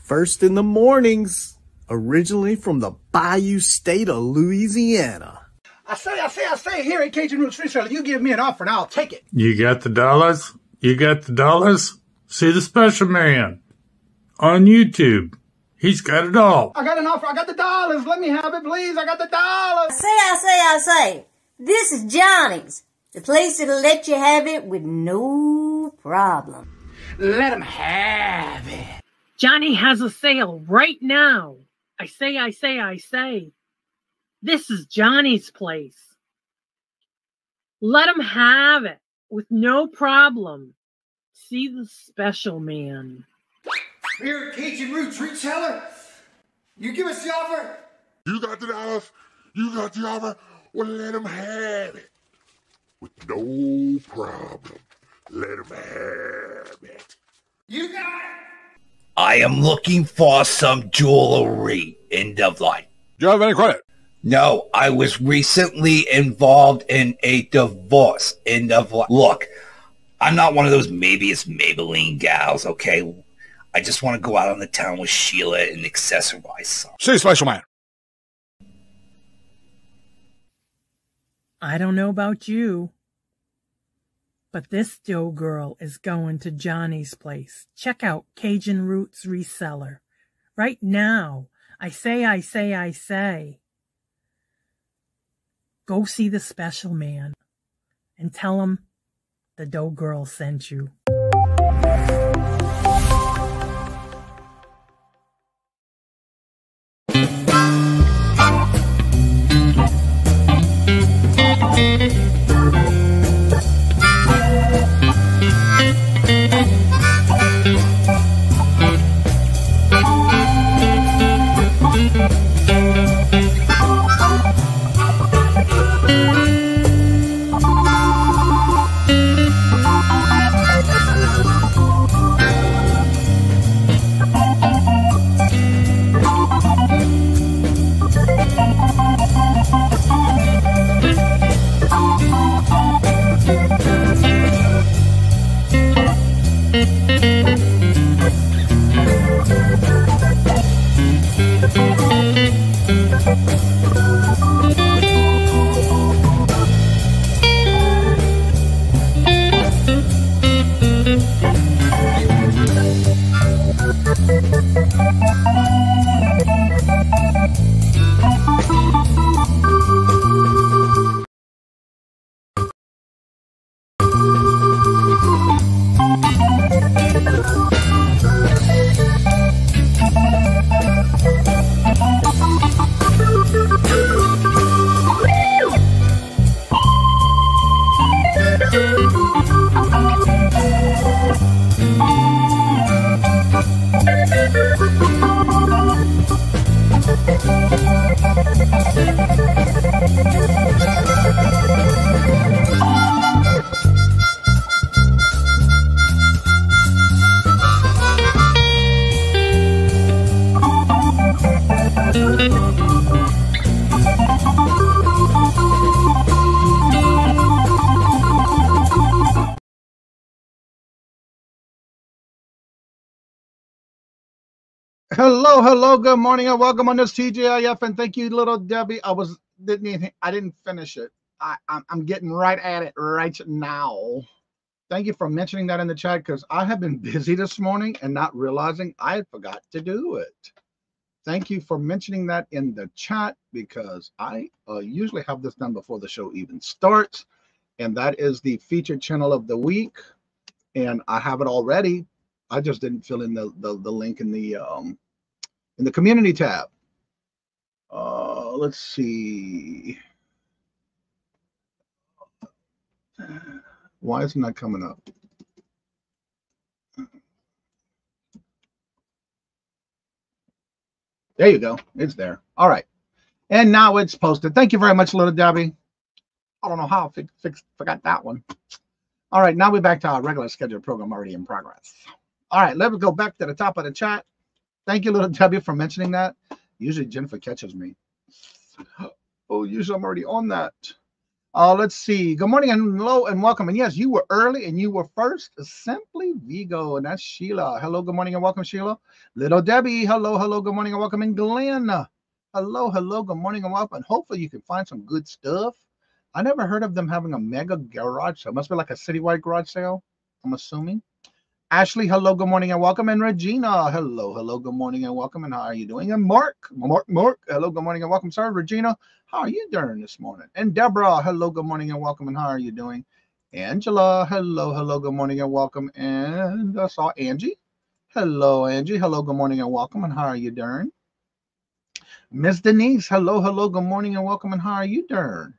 first in the mornings, originally from the Bayou State of Louisiana. I say, here at Kajun Roots Reseller, you give me an offer and I'll take it. You got the dollars? You got the dollars? See the special man on YouTube. He's got it all. I got an offer. I got the dollars. Let me have it, please. I got the dollars. I say. This is Johnny's. The place that'll let you have it with no problem. Let him have it. Johnny has a sale right now. I say. This is Johnny's place. Let him have it with no problem. See the special man. Here at Kajun Roots Reseller, you give us the offer. You got the dollars. You got the offer. Well, let him have it with no problem. Let him have it. You got it. I am looking for some jewelry. End of line. Do you have any credit? No, I was recently involved in a divorce. End of line. Look, I'm not one of those maybe it's Maybelline gals, okay? I just want to go out on the town with Sheila and accessorize some. See, special man. I don't know about you, but this dough girl is going to Johnny's place. Check out Kajun Roots Reseller. Right now. I say. Go see the special man and tell him the dough girl sent you. Hello, good morning and welcome on this TGIF, and thank you, little Debbie. I didn't finish it. I'm getting right at it right now. Thank you for mentioning that in the chat, because I have been busy this morning and not realizing I forgot to do it. Thank you for mentioning that in the chat, because I usually have this done before the show even starts, and that is the featured channel of the week, and I have it already. I just didn't fill in the link in the community tab. Let's see. Why isn't that coming up? There you go. It's there. All right. And now it's posted. Thank you very much, little Debbie. I don't know how I forgot that one. All right. Now we're back to our regular scheduled program already in progress. All right. Let's go back to the top of the chat. Thank you, little Debbie, for mentioning that. Usually Jennifer catches me. Oh, usually I'm already on that. Let's see. Good morning and hello and welcome. And yes, you were early and you were first. Simply Vigo, and that's Sheila. Hello, good morning and welcome, Sheila. Little Debbie, hello, hello, good morning and welcome. And Glenn, hello, hello, good morning and welcome. And hopefully you can find some good stuff. I never heard of them having a mega garage sale. It must be like a citywide garage sale, I'm assuming. Ashley, hello, good morning and welcome. And Regina, hello, hello, good morning and welcome. And how are you doing? And Mark, hello, good morning and welcome, sir. Regina, how are you doing this morning? And Deborah, hello, good morning and welcome. And how are you doing? Angela, hello, hello, good morning and welcome. And I saw Angie. Hello, Angie. Hello, good morning and welcome. And how are you doing? Miss Denise, hello, hello, good morning and welcome. And how are you doing?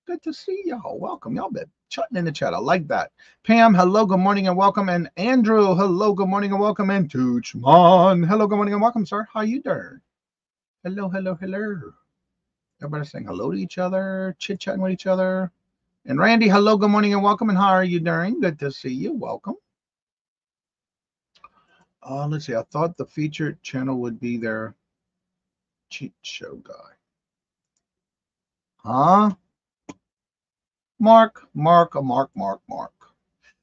Good to see y'all. Welcome. Y'all been chatting in the chat. I like that. Pam, hello, good morning and welcome. And Andrew, hello, good morning and welcome. And Toochman, hello, good morning and welcome, sir. How you doing? Hello, hello, hello. Everybody saying hello to each other, chit-chatting with each other. And Randy, hello, good morning and welcome. And how are you doing? Good to see you. Welcome. Let's see. I thought the featured channel would be their cheat show guy. Huh? Mark.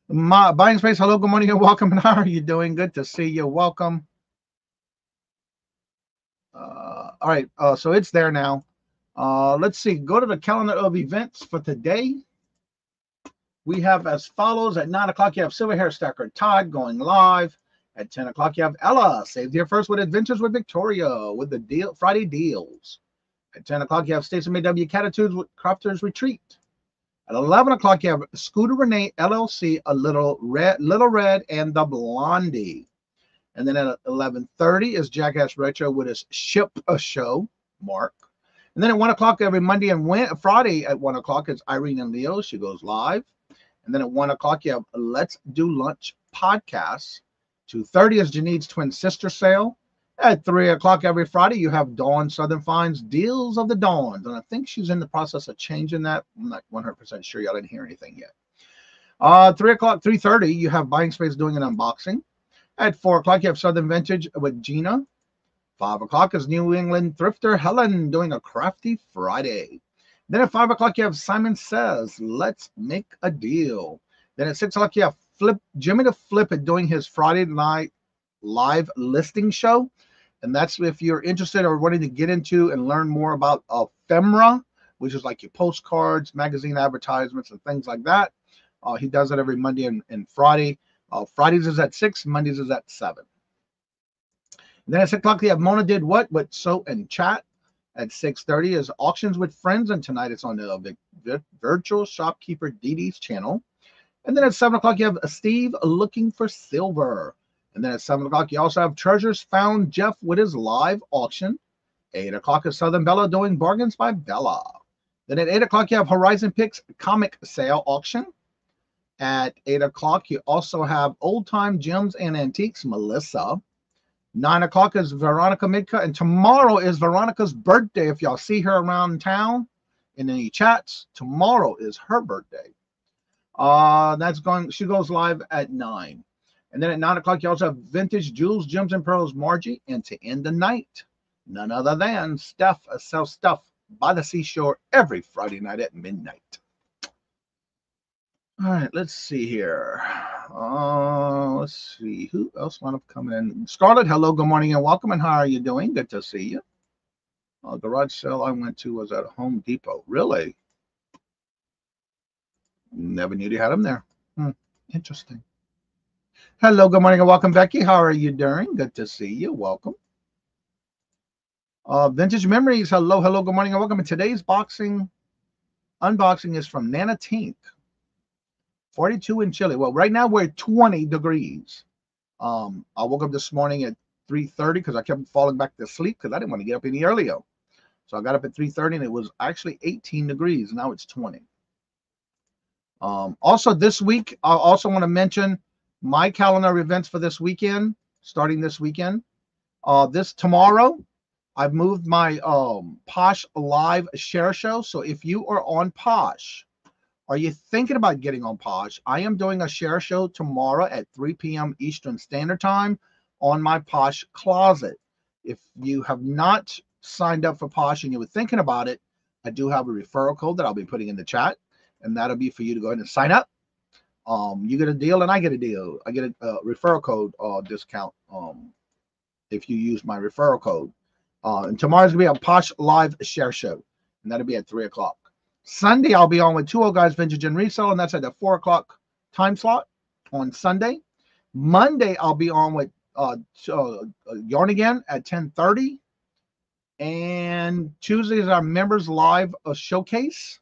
My buying space, hello, good morning and welcome. And how are you doing? Good to see you. Welcome. All right, so it's there now. Let's see. Go to the calendar of events for today. We have as follows. At 9 o'clock, you have Silver Hair Stacker Todd going live. At 10 o'clock, you have Ella, Saved Here First with Adventures with Victoria with the Friday deals. At 10 o'clock, you have Stacey May W. Catitudes with Crafters Retreat. At 11 o'clock, you have Scooter Renee LLC, a Little Red, and the Blondie. And then at 11:30 is Jackass Retro with his Ship a Show, Mark. And then at 1 o'clock every Monday and Friday at 1 o'clock is Irene and Leo. She goes live. And then at 1 o'clock, you have Let's Do Lunch podcast. 2:30 is Janine's Twin Sister Sale. At 3 o'clock every Friday, you have Dawn Southern Finds Deals of the Dawns. And I think she's in the process of changing that. I'm not 100% sure. Y'all didn't hear anything yet. 3:30, you have Buying Space doing an unboxing. At 4 o'clock, you have Southern Vintage with Gina. 5 o'clock is New England Thrifter Helen doing a Crafty Friday. Then at 5 o'clock, you have Simon Says, Let's Make a Deal. Then at 6 o'clock, you have Jimmy the Flip It doing his Friday night live listing show. And that's if you're interested or wanting to get into and learn more about ephemera, which is like your postcards, magazine advertisements, and things like that. He does it every Monday and Friday. Fridays is at 6, Mondays is at 7. And then at 6 o'clock, you have Mona Did What with Sew and Chat. At 6:30 is Auctions with Friends, and tonight it's on the Virtual Shopkeeper DD's channel. And then at 7 o'clock, you have Steve Looking for Silver. And then at 7 o'clock, you also have Treasures Found Jeff with his live auction. 8 o'clock is Southern Bella doing Bargains by Bella. Then at 8 o'clock, you have Horizon Picks comic sale auction. At 8 o'clock, you also have Old Time Gems and Antiques, Melissa. 9 o'clock is Veronica Midka. And tomorrow is Veronica's birthday. If y'all see her around town in any chats, tomorrow is her birthday. She goes live at 9. And then at 9 o'clock, you also have Vintage Jewels, Gems and Pearls, Margie. And to end the night, none other than Steph sells stuff by the seashore every Friday night at midnight. All right, let's see here. Let's see. Who else wound up coming in? Scarlett, hello, good morning and welcome. And how are you doing? Good to see you. The garage sale I went to was at Home Depot. Really? Never knew they had them there. Interesting. Hello, good morning and welcome, Becky. How are you doing? Good to see you. Welcome. Vintage Memories. Hello, hello, good morning and welcome. And today's unboxing is from Nana Tink. 42 in Chile. Well, right now we're at 20 degrees. I woke up this morning at 3:30 because I kept falling back to sleep because I didn't want to get up any earlier. So I got up at 3:30 and it was actually 18 degrees. Now it's 20. Also this week, I also want to mention my calendar events for this weekend, starting this weekend. Tomorrow, I've moved my Posh Live share show. So if you are on Posh, are you thinking about getting on Posh? I am doing a share show tomorrow at 3 p.m. Eastern Standard Time on my Posh Closet. If you have not signed up for Posh and you were thinking about it, I do have a referral code that I'll be putting in the chat. and that'll be for you to go ahead and sign up. You get a deal and I get a deal. I get a referral code discount if you use my referral code. And tomorrow's gonna be a Posh Live Share Show, and that'll be at 3 o'clock. Sunday I'll be on with Two Old Guys Vintage and Resale, and that's at the 4 o'clock time slot on Sunday. Monday I'll be on with Yarn Again at 10:30, and Tuesday is our members live showcase.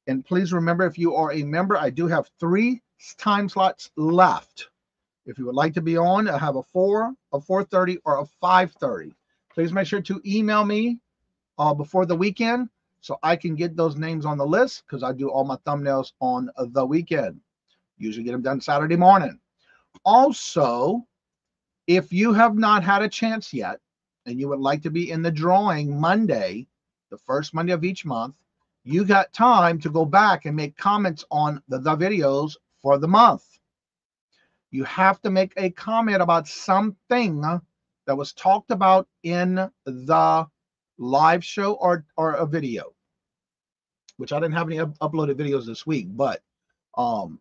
And please remember, if you are a member, I do have 3 time slots left. If you would like to be on, I have a 4, a 4:30, or a 5:30. Please make sure to email me before the weekend so I can get those names on the list, because I do all my thumbnails on the weekend. Usually get them done Saturday morning. Also, if you have not had a chance yet and you would like to be in the drawing Monday, the first Monday of each month, you got time to go back and make comments on the videos for the month. You have to make a comment about something that was talked about in the live show or a video, which I didn't have any uploaded videos this week, but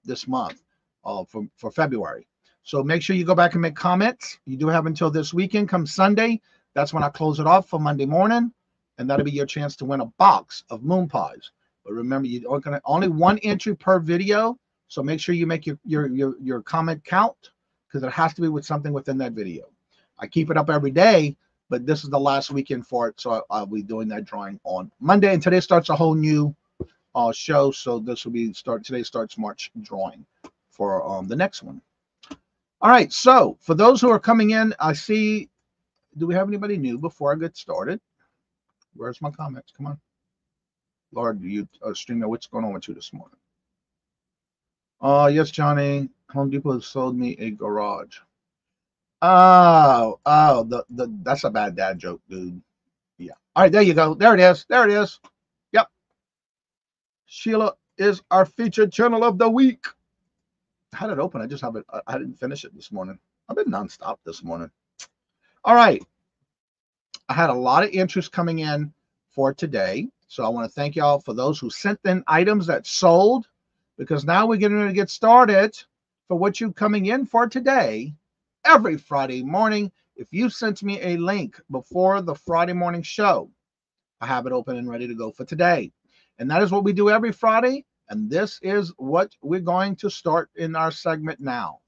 this month for February. So make sure you go back and make comments. You do have until this weekend. Come Sunday, that's when I close it off for Monday morning, and that'll be your chance to win a box of moon pies. But remember, you're gonna only 1 entry per video, so make sure you make your comment count, because it has to be with something within that video. I keep it up every day, but this is the last weekend for it, so I'll be doing that drawing on Monday. And today starts a whole new show, so this will be today starts March drawing for the next one. All right, so for those who are coming in, I see, do we have anybody new before I get started? Where's my comments? Come on. Lord, you streamer, what's going on with you this morning? Yes, Johnny. Home Depot has sold me a garage. That's a bad dad joke, dude. Yeah. All right, there you go. There it is. There it is. Yep. Sheila is our featured channel of the week. I had it open. I just have it. I didn't finish it this morning. I've been nonstop this morning. All right. I had a lot of interest coming in for today. So I want to thank y'all for those who sent in items that sold, because now we're getting ready to get started for what you're coming in for today. Every Friday morning, if you sent me a link before the Friday morning show, I have it open and ready to go for today. And that is what we do every Friday. And this is what we're going to start in our segment now.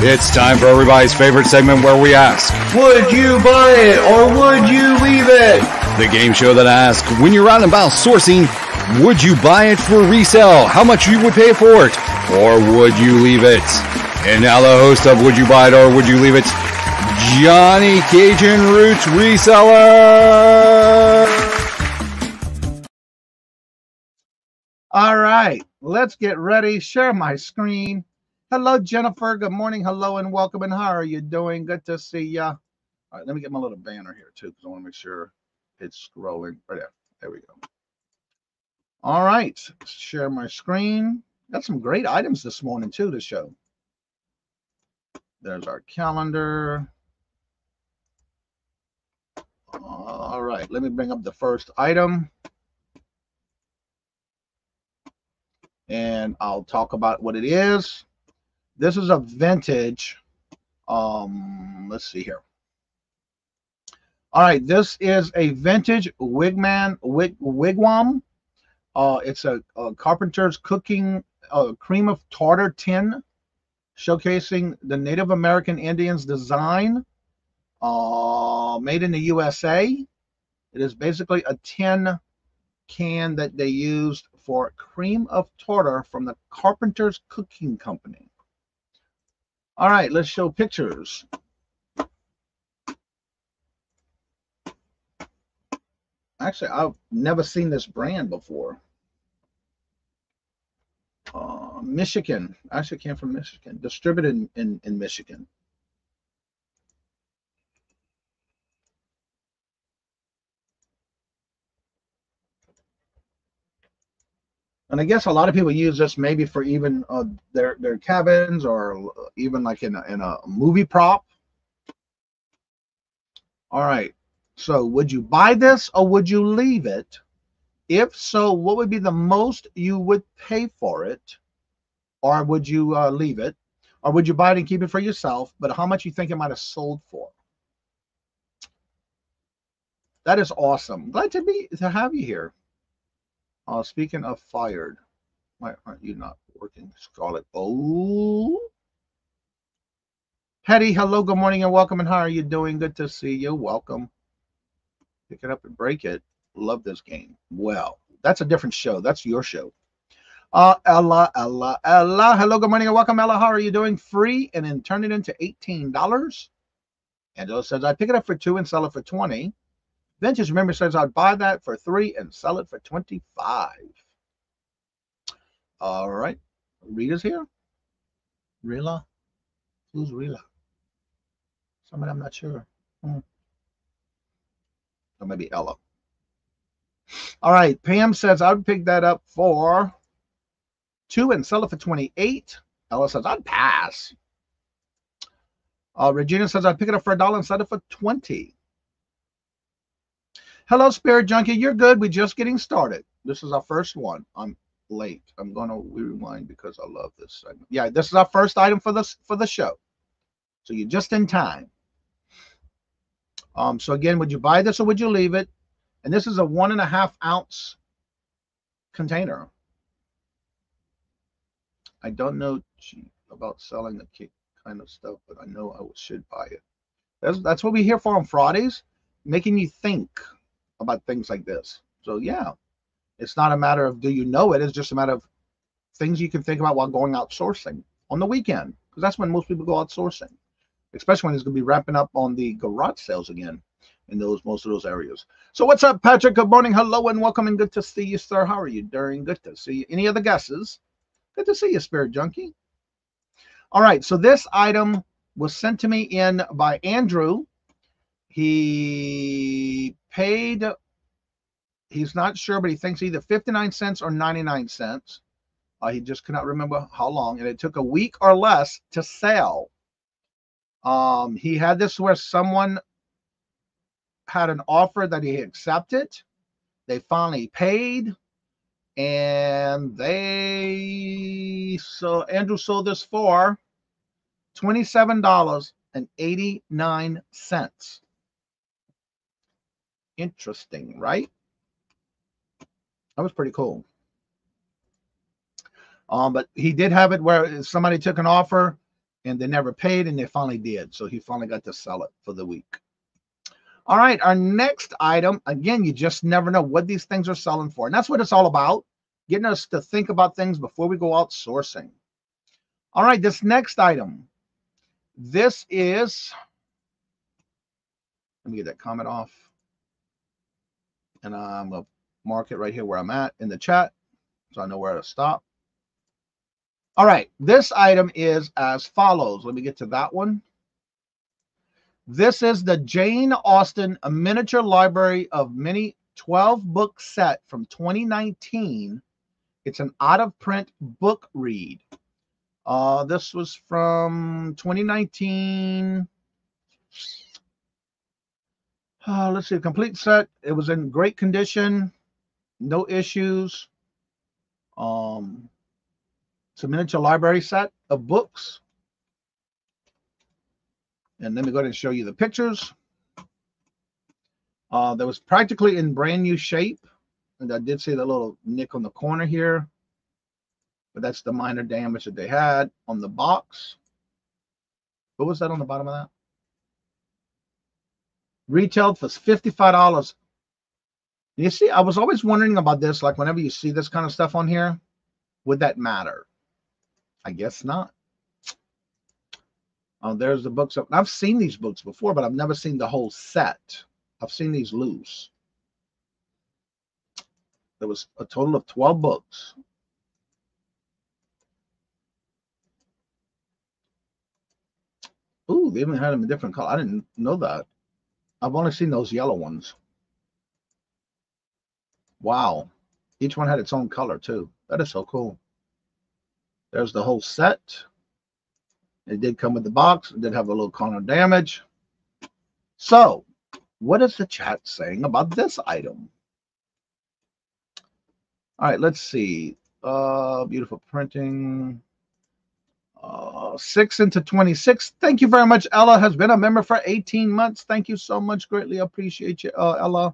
It's time for everybody's favorite segment where we ask, would you buy it or would you leave it? The game show that asks, when you're out and about sourcing, would you buy it for resale? How much you would pay for it? Or would you leave it? And now the host of Would You Buy It or Would You Leave It, Johnny Cajun Roots Reseller. All right, let's get ready. Share my screen. Hello, Jennifer. Good morning. Hello and welcome. And how are you doing? Good to see ya. All right, let me get my little banner here too, because I want to make sure it's scrolling. Right there. There we go. All right, share my screen. Got some great items this morning too to show. There's our calendar. All right, let me bring up the first item. And I'll talk about what it is. This is a vintage, let's see here. All right, this is a vintage wigwam. It's a carpenter's cooking cream of tartar tin, showcasing the Native American Indians design, made in the USA. It is basically a tin can that they used for cream of tartar from the Carpenter's Cooking Company. All right, let's show pictures. Actually, I've never seen this brand before. Michigan. Actually came from Michigan. Distributed in Michigan. And I guess a lot of people use this maybe for even their cabins, or even like in a movie prop. All right, So would you buy this or would you leave it? If so, what would be the most you would pay for it? Or would you leave it? Or would you buy it and keep it for yourself? But how much you think it might have sold for? That is awesome. Glad to have you here. Speaking of fired, why aren't you not working, Scarlett? Oh, Hetty, hello, good morning and welcome. And how are you doing? Good to see you. Welcome. Pick it up and break it. Love this game. Well, that's a different show. That's your show. Ella. Hello, good morning and welcome, Ella. How are you doing? Free and then turn it into $18. Angela says, I'd pick it up for $2 and sell it for $20. Vintage Remember says, I'd buy that for $3 and sell it for $25. All right. Rita's here. Rila? Who's Rila? Somebody I'm not sure. Or maybe Ella. All right. Pam says, I'd pick that up for $2 and sell it for $28. Ella says, I'd pass. Regina says, I'd pick it up for $1 and sell it for $20. Hello, Spirit Junkie. You're good. We're just getting started. This is our first one. I'm late. I'm going to rewind because I love this segment. Yeah, this is our first item for the show. So you're just in time. So again, would you buy this or would you leave it? And this is a 1.5 ounce container. I don't know about selling the kind of stuff, but I know I should buy it. That's what we're here for on Fridays, making you think about things like this. So yeah, it's not a matter of do you know it, it's just a matter of things you can think about while going out sourcing on the weekend, because that's when most people go out sourcing, especially when it's going to be wrapping up on the garage sales again in most of those areas. So what's up, Patrick? Good morning, hello, and welcome, and good to see you, sir. How are you doing? Good to see you. Any other guesses? Good to see you, Spirit Junkie. All right, so this item was sent to me in by Andrew. He paid, he's not sure, but he thinks either 59 cents or 99 cents. He just cannot remember how long, and it took a week or less to sell. He had this where someone had an offer that he accepted. They finally paid, and Andrew sold this for $27.89. Interesting, right? That was pretty cool. But he did have it where somebody took an offer and they never paid, and they finally did. So he finally got to sell it for the week. All right, our next item, again, you just never know what these things are selling for. And that's what it's all about, getting us to think about things before we go out sourcing. All right, this next item. This is, let me get that comment off. And I'm going to mark it right here where I'm at in the chat so I know where to stop. All right, this item is as follows. Let me get to that one. This is the Jane Austen A Miniature Library of Mini 12-book set from 2019. It's an out-of-print book read. This was from 2019. Let's see, a complete set. It was in great condition, no issues. It's a miniature library set of books. And let me go ahead and show you the pictures. That was practically in brand new shape. And I did see the little nick on the corner here. But that's the minor damage that they had on the box. What was that on the bottom of that? Retailed for $55. You see, I was always wondering about this. Like whenever you see this kind of stuff on here, would that matter? I guess not. There's the books. I've seen these books before, but I've never seen the whole set. I've seen these loose. There was a total of 12 books. Ooh, they even had them in different color. I didn't know that. I've only seen those yellow ones. Wow. Each one had its own color too. That is so cool. There's the whole set. It did come with the box. It did have a little corner damage. So What is the chat saying about this item? All right, let's see. Beautiful printing. 6 into 26. Thank you very much. Ella has been a member for 18 months. Thank you so much. Greatly appreciate you, Ella.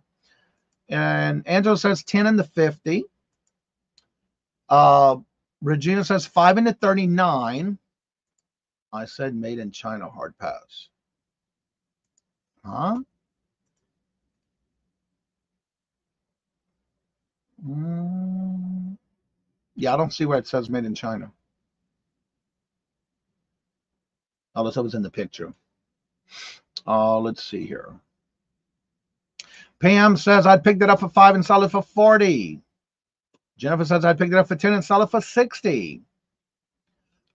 And Angela says 10 into 50. Regina says 5 into 39. I said made in China, hard pass. Huh? Yeah, I don't see where it says made in China. Unless it was in the picture. Let's see here. Pam says I picked it up for 5 and sell it for 40. Jennifer says I picked it up for 10 and sell it for 60.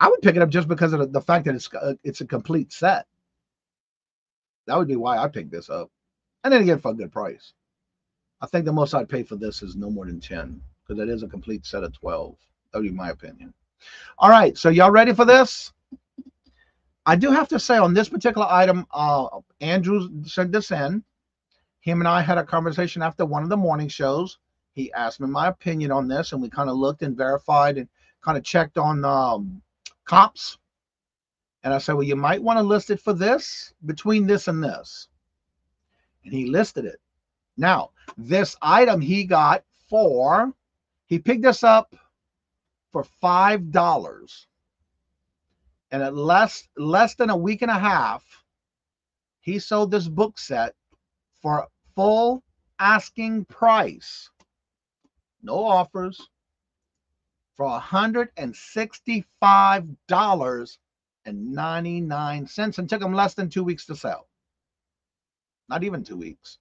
I would pick it up just because of the fact that it's a complete set. That would be why I picked this up. And then again, for a good price. I think the most I'd pay for this is no more than 10 because it is a complete set of 12. That would be my opinion. All right, so y'all ready for this? I do have to say on this particular item, Andrew sent this in. Him and I had a conversation after one of the morning shows. He asked me my opinion on this, and we kind of looked and verified and kind of checked on comps. And I said, well, you might want to list it for this, between this and this. And he listed it. Now, this item he got for, he picked this up for $5. And at less than a week and a half, he sold this book set for full asking price. No offers. For $165.99, and took him less than 2 weeks to sell. Not even 2 weeks.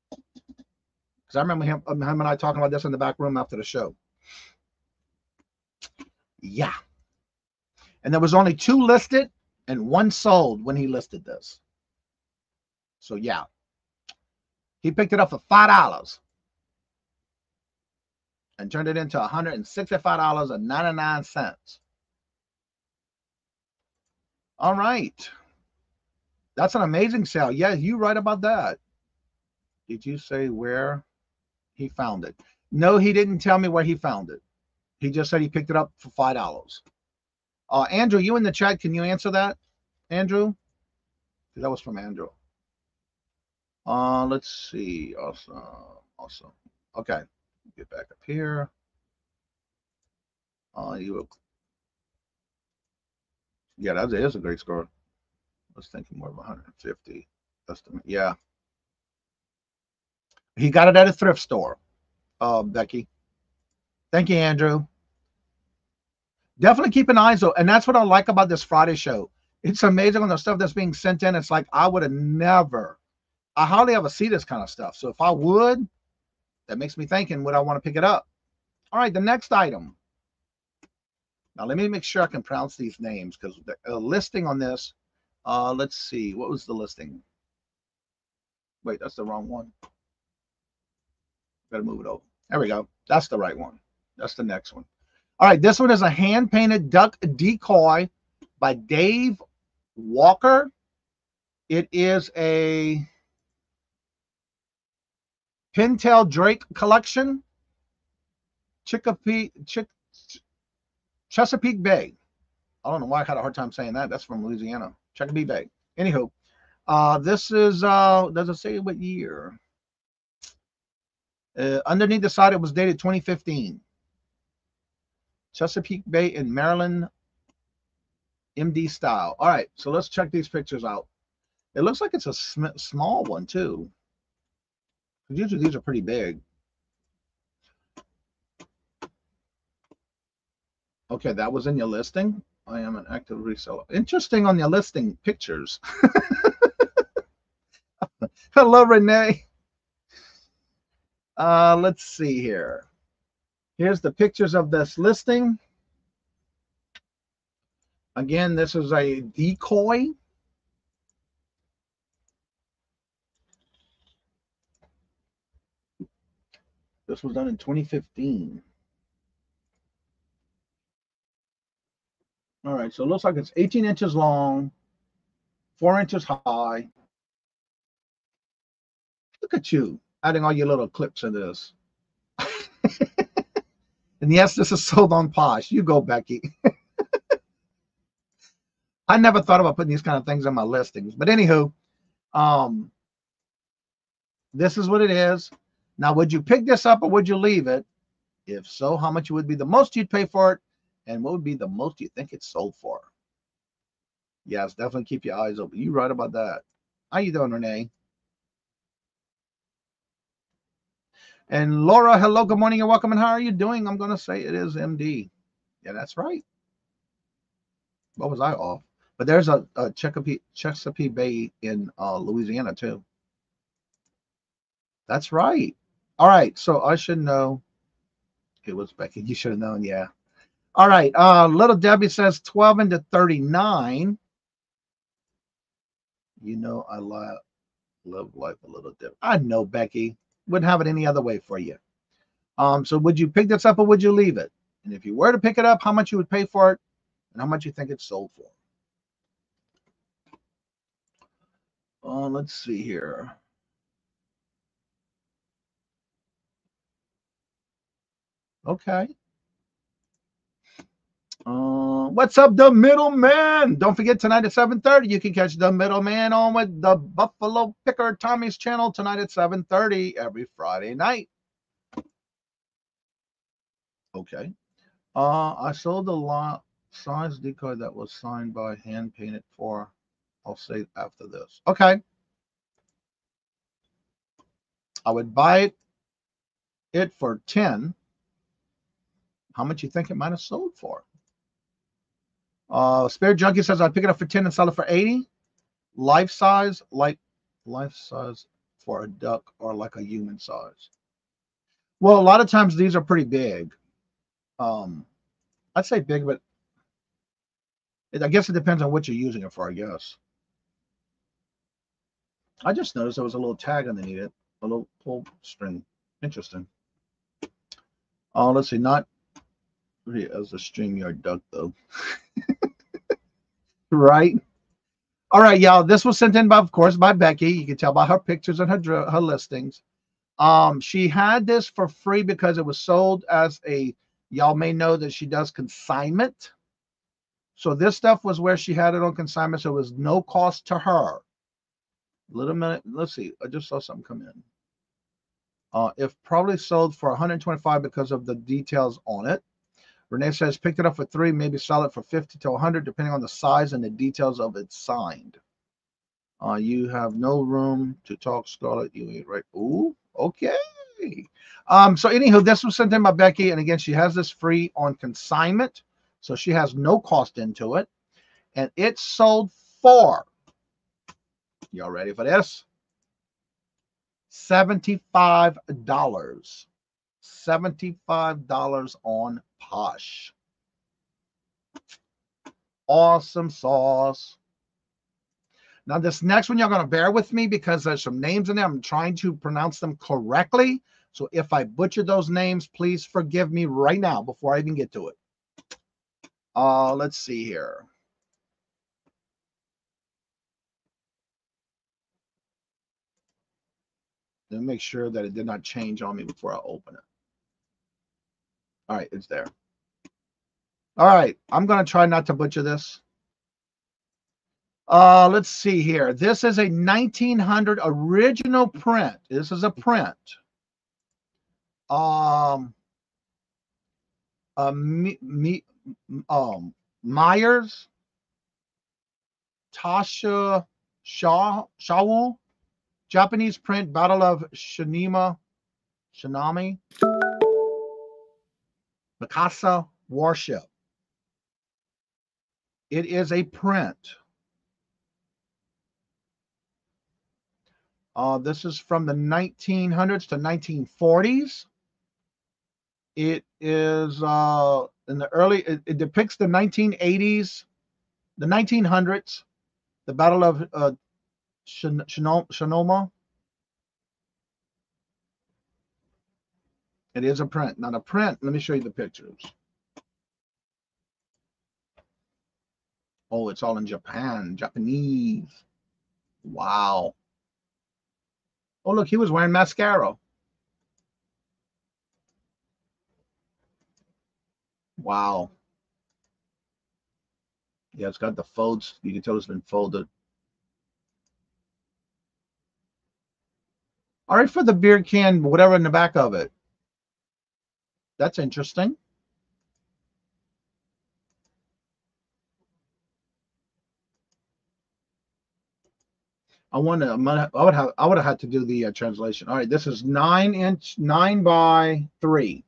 Because I remember him and I talking about this in the back room after the show. Yeah. And there was only 2 listed and 1 sold when he listed this. So yeah. He picked it up for $5 and turned it into $165.99. All right. That's an amazing sale. Yeah, you right about that. Did you say where he found it? No, he didn't tell me where he found it. He just said he picked it up for $5. Andrew, you in the chat, can you answer that? Andrew? That was from Andrew. Let's see. Awesome. Okay. Get back up here. Yeah, that is a great score. I was thinking more of 150. Yeah. He got it at a thrift store, Becky. Thank you, Andrew. Definitely keep an eye on, and that's what I like about this Friday show. It's amazing on the stuff that's being sent in. It's like I would have never, I hardly ever see this kind of stuff. So if I would, that makes me thinking, would I want to pick it up? All right, the next item. Now let me make sure I can pronounce these names because the listing on this. Let's see, what was the listing? Wait, that's the wrong one. Better move it over. There we go. That's the right one. That's the next one. All right, this one is a hand-painted duck decoy by Dave Walker. It is a Pintail Drake collection. Chesapeake Bay. I don't know why I had a hard time saying that. That's from Louisiana. Chesapeake Bay. Anywho, this is, does it say what year? Underneath the side, it was dated 2015. Chesapeake Bay in Maryland, MD style. All right, so let's check these pictures out. It looks like it's a small one, too. Usually these are pretty big. Okay, that was in your listing. I am an active reseller. Interesting on your listing pictures. Hello, Renee. Let's see here. Here's the pictures of this listing. Again, this is a decoy. This was done in 2015. All right, so it looks like it's 18 inches long, 4 inches high. Look at you adding all your little clips into this. And yes, this is sold on Posh. You go, Becky. I never thought about putting these kind of things on my listings. But anywho, this is what it is. Now, would you pick this up or would you leave it? If so, how much would be the most you'd pay for it? And what would be the most you think it's sold for? Yes, definitely keep your eyes open. You're right about that. How you doing, Renee? And Laura, hello, good morning and welcome. And how are you doing? I'm going to say it is MD. Yeah, that's right. What was I off? But there's a Chesapeake Bay in Louisiana, too. That's right. All right, so I should know. It was Becky. You should have known, yeah. All right, Little Debbie says 12 into 39. You know I love life a little Debbie. I know, Becky. Wouldn't have it any other way for you. So would you pick this up or would you leave it? And if you were to pick it up, how much you would pay for it and how much you think it's sold for? Let's see here. Okay. What's up, the middleman? Don't forget tonight at 7:30. You can catch the middleman on with the Buffalo Picker Tommy's channel tonight at 7:30 every Friday night. Okay. I sold a size decoy that was signed by hand painted for. I'll say after this. Okay. I would buy it for 10. How much you think it might have sold for? Spirit Junkie says I'd pick it up for 10 and sell it for 80. Life size for a duck or like a human size. Well, a lot of times these are pretty big. I'd say big, but I guess it depends on what you're using it for, I guess. I just noticed there was a little tag underneath it, a little pull string. Interesting. Let's see, not really as a StreamYard duck though. Right? All right, y'all. This was sent in by, of course, by Becky. You can tell by her pictures and her listings. She had this for free because it was sold as a. Y'all may know that she does consignment. So this stuff was where she had it on consignment, so it was no cost to her. Little minute. Let's see. I just saw something come in. If probably sold for 125 because of the details on it. Renee says, picked it up for 3, maybe sell it for 50 to 100, depending on the size and the details of it signed. You have no room to talk, Scarlett. You ain't right. Ooh, okay. So anywho, this was sent in by Becky, and again, she has this free on consignment, so she has no cost into it, and it sold for. Y'all ready for this? $75. $75 on Posh. Awesome sauce. Now this next one, you're going to bear with me because there's some names in there. I'm trying to pronounce them correctly. So if I butcher those names, please forgive me right now before I even get to it. Let's see here. Let me make sure that it did not change on me before I open it. All right, it's there. All right, I'm going to try not to butcher this. Let's see here. This is a 1900 original print. This is a print. Myers, Tasha Shawu, Japanese print, Battle of Shinami, Mikasa warship. It is a print. This is from the 1900s to 1940s. It is in the early, it depicts the 1980s, the 1900s, the Battle of Shinoma. It is a print. Now the print, let me show you the pictures. Oh, it's all in Japanese. Wow. Oh, look, he was wearing mascara. Wow. Yeah, it's got the folds. You can tell it's been folded. All right, for the beer can, whatever in the back of it. That's interesting. I would have had to do the translation. All right, this is 9 by 3.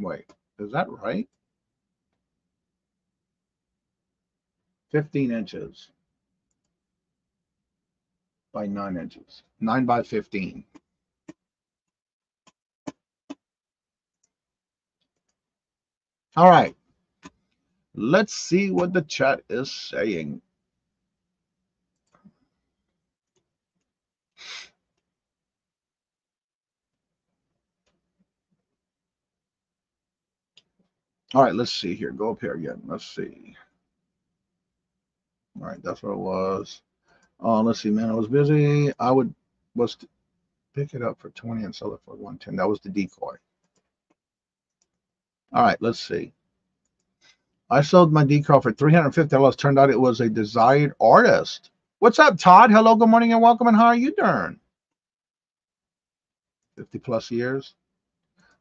Wait, is that right? 15 inches by 9 inches. 9 by 15. All right. Let's see what the chat is saying. All right, let's see here. Go up here again. Let's see. All right, that's what it was. Let's see, man. I was busy. Was to pick it up for 20 and sell it for 110. That was the decoy. All right, let's see. I sold my decal for $350. Turned out it was a desired artist. What's up, Todd? Hello, good morning, and welcome. And how are you doing? 50 plus years.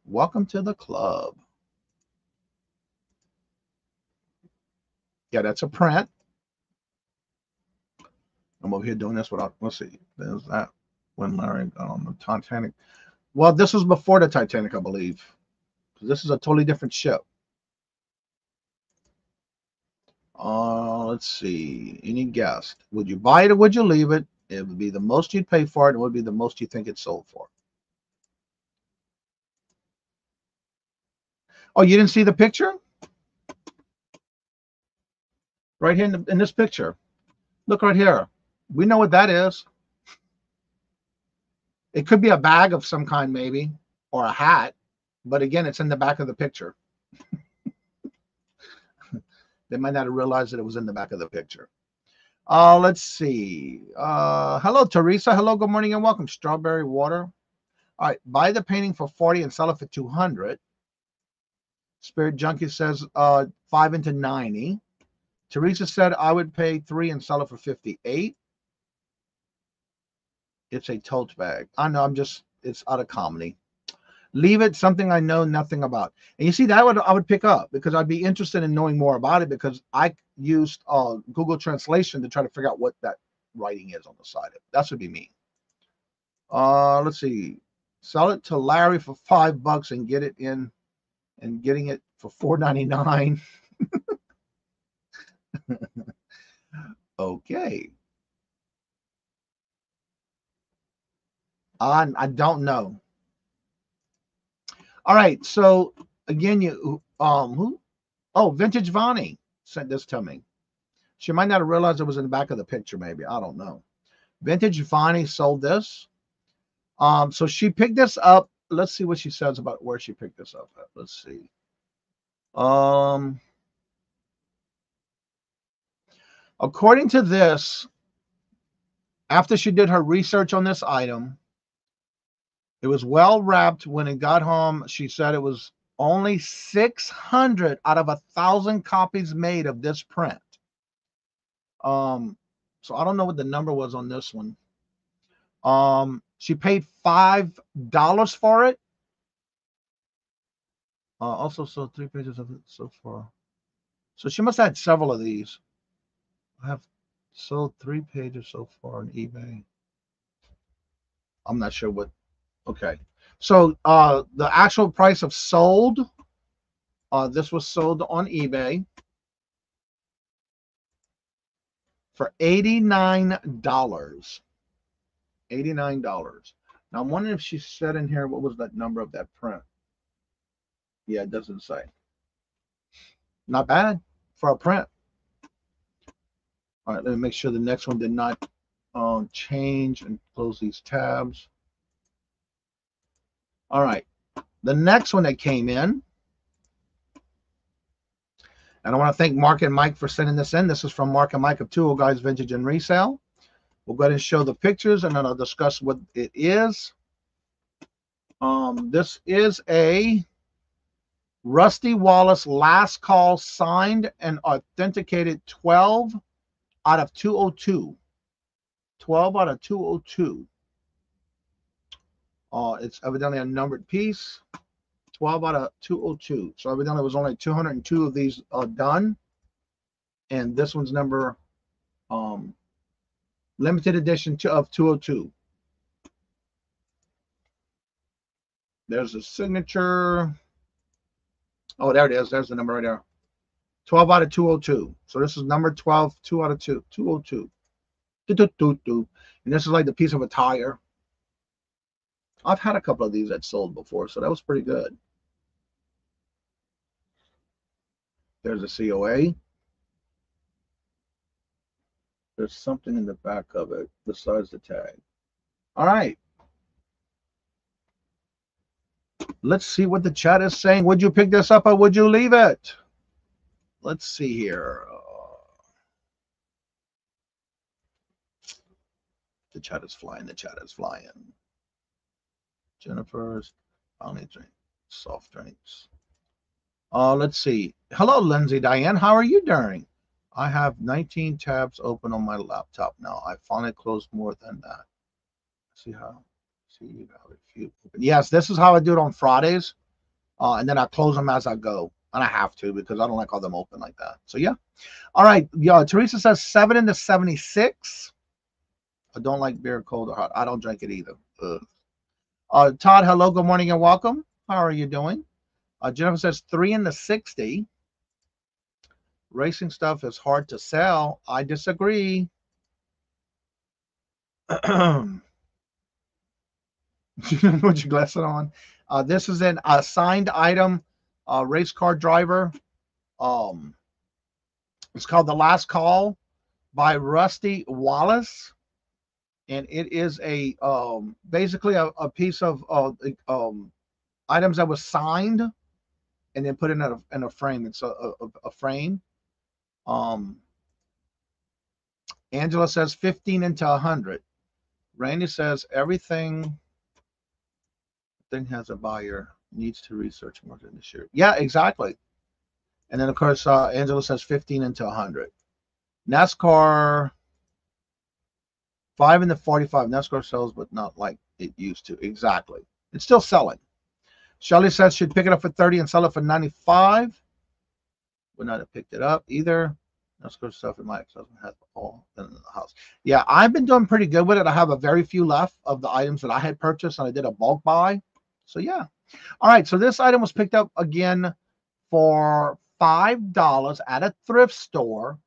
Welcome to the club. Yeah, that's a print. I'm over here doing this without, let's see. There's that when Larry got on the Titanic. Well, this was before the Titanic, I believe. This is a totally different ship. Let's see. Any guess? Would you buy it or would you leave it? It would be the most you'd pay for it. It would be the most you think it's sold for. Oh, you didn't see the picture? Right here in this picture. Look right here. We know what that is. It could be a bag of some kind, maybe, or a hat. But again, it's in the back of the picture. They might not have realized that it was in the back of the picture. Let's see. Hello, Teresa. Hello, good morning, and welcome. Strawberry water. All right, buy the painting for 40 and sell it for 200. Spirit Junkie says 5 into 90. Teresa said I would pay 3 and sell it for 58. It's a tote bag. I know, it's out of comedy. Leave it, something I know nothing about. And you see, that I would pick up because I'd be interested in knowing more about it because I used Google Translation to try to figure out what that writing is on the side of it. That would be me. Let's see. Sell it to Larry for $5 and get it in, and getting it for $4.99. Okay. I don't know. All right, so again, who? Oh, Vintage Vonnie sent this to me. She might not have realized it was in the back of the picture, maybe. I don't know. Vintage Vonnie sold this. So she picked this up. Let's see what she says about where she picked this up at. Let's see. According to this, after she did her research on this item, it was well wrapped. When it got home, she said it was only 600 out of 1,000 copies made of this print. So I don't know what the number was on this one. She paid $5 for it. Also sold 3 pages of it so far. So she must have had several of these. I have sold 3 pages so far on eBay. I'm not sure what. Okay. So the actual price of sold, this was sold on eBay for $89. $89. Now I'm wondering if she said in here what was that number of that print. Yeah, it doesn't say. Not bad for a print. All right, let me make sure the next one did not change and close these tabs. All right, the next one that came in And I want to thank Mark and Mike for sending this in. This is from Mark and Mike of Two Old Guys Vintage and Resale. We'll go ahead and show the pictures, and then I'll discuss what it is. This is a Rusty Wallace last call signed and authenticated 12 out of 202. 12 out of 202. It's evidently a numbered piece. 12 out of 202. So evidently it was only 202 of these done. And this one's number limited edition of 202. There's a signature. Oh, there it is. There's the number right there. 12 out of 202. So this is number 12, 2 out of 2. 202. And this is like the piece of a tire. I've had a couple of these that sold before, so that was pretty good. There's a COA. There's something in the back of it besides the tag. All right. Let's see what the chat is saying. Would you pick this up or would you leave it? Let's see here. The chat is flying. The chat is flying. Jennifer's only drink soft drinks. Let's see. Hello, Lindsay Diane. How are you doing? I have 19 tabs open on my laptop now. I finally closed more than that. See how? See, you have a few open. Yes, this is how I do it on Fridays. And then I close them as I go. And I have to because I don't like all them open like that. So, yeah. All right. Yeah, Teresa says 7 into 76. I don't like beer cold or hot. I don't drink it either. Ugh. Todd, hello, good morning and welcome. How are you doing? Jennifer says 3 into 60. Racing stuff is hard to sell. I disagree. Put your glasses on. This is an assigned item race car driver. It's called The Last Call by Rusty Wallace. And it is a basically a piece of items that was signed and then put in a frame. It's a frame. Angela says 15 into 100. Randy says everything has a buyer, needs to research more than this year. Yeah, exactly. And then of course Angela says 15 into 100. NASCAR 5 into 45. NASCAR sells, but not like it used to. Exactly. It's still selling. Shelly says she'd pick it up for 30 and sell it for 95. Would not have picked it up either. NASCAR stuff in my ex-husband has all in the house. Yeah, I've been doing pretty good with it. I have a very few left of the items that I had purchased, and I did a bulk buy. So yeah. All right. So this item was picked up again for $5 at a thrift store.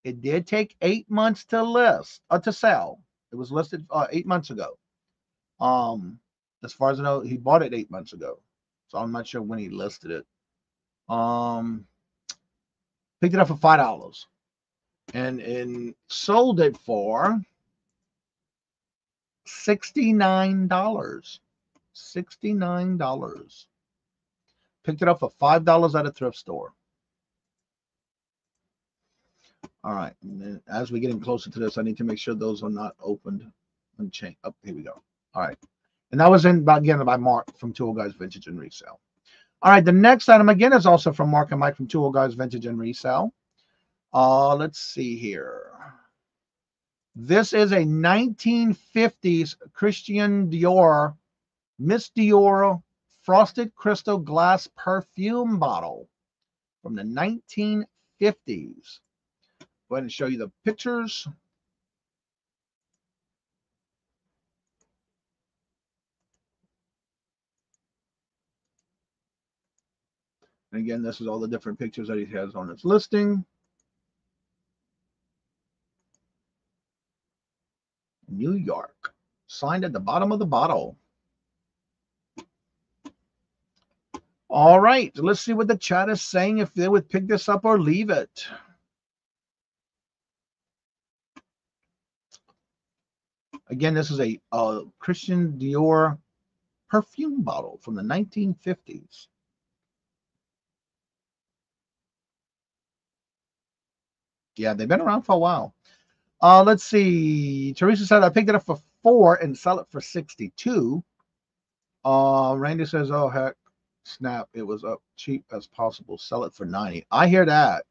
It did take 8 months to sell. It was listed 8 months ago. As far as I know, he bought it 8 months ago. So I'm not sure when he listed it. Picked it up for $5 and sold it for $69. $69. Picked it up for $5 at a thrift store. All right. And then as we're getting closer to this, I need to make sure those are not opened and changed. Oh, here we go. All right. And that was again by Mark from Two Old Guys Vintage and Resale. All right. The next item again is also from Mark and Mike from Two Old Guys Vintage and Resale. Let's see here. This is a 1950s Christian Dior Miss Dior frosted crystal glass perfume bottle from the 1950s. Go ahead and show you the pictures. And again, this is all the different pictures that he has on his listing. New York. Signed at the bottom of the bottle. All right, let's see what the chat is saying, if they would pick this up or leave it. Again, this is a Christian Dior perfume bottle from the 1950s. Yeah, they've been around for a while. Let's see. Teresa said I picked it up for $4 and sell it for $62. Randy says, oh heck, snap, it was up cheap as possible. Sell it for $90. I hear that.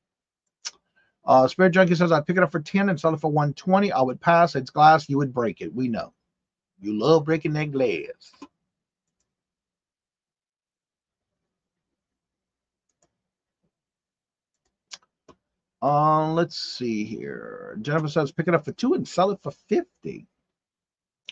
Spirit Junkie says I'd pick it up for $10 and sell it for $120. I would pass. It's glass. You would break it. We know. You love breaking that glass. Let's see here. Jennifer says pick it up for $2 and sell it for $50.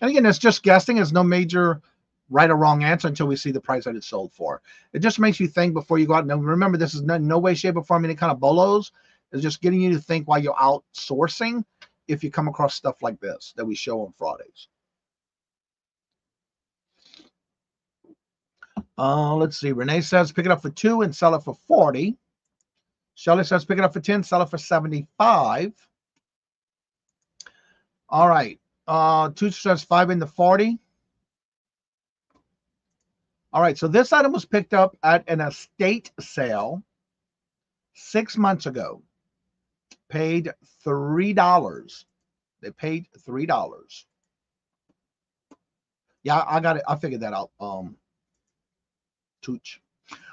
And again, it's just guessing. There's no major right or wrong answer until we see the price that it's sold for. It just makes you think before you go out. Now, remember, this is no way, shape, or form any kind of bolos. It's just getting you to think while you're out sourcing if you come across stuff like this that we show on Fridays. Let's see. Renee says pick it up for $2 and sell it for $40. Shelly says pick it up for $10, sell it for $75. All right. Tucci says $5 into $40. All right. So this item was picked up at an estate sale 6 months ago. Paid $3. They paid $3. Yeah, I got it. I figured that out. Tooch.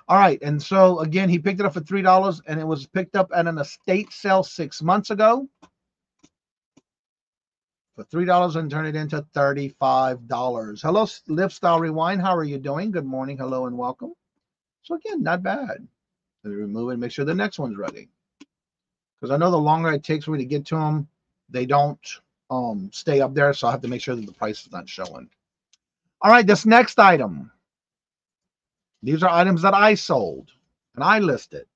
All right, and so again, he picked it up for $3, and it was picked up at an estate sale 6 months ago for $3 and turned it into $35. Hello, Live Style Rewind. How are you doing? Good morning. Hello and welcome. So again, not bad. Let me remove it and make sure the next one's ready. Because I know the longer it takes for me to get to them, they don't stay up there, so I have to make sure that the price is not showing. All right, this next item. These are items that I sold and I listed.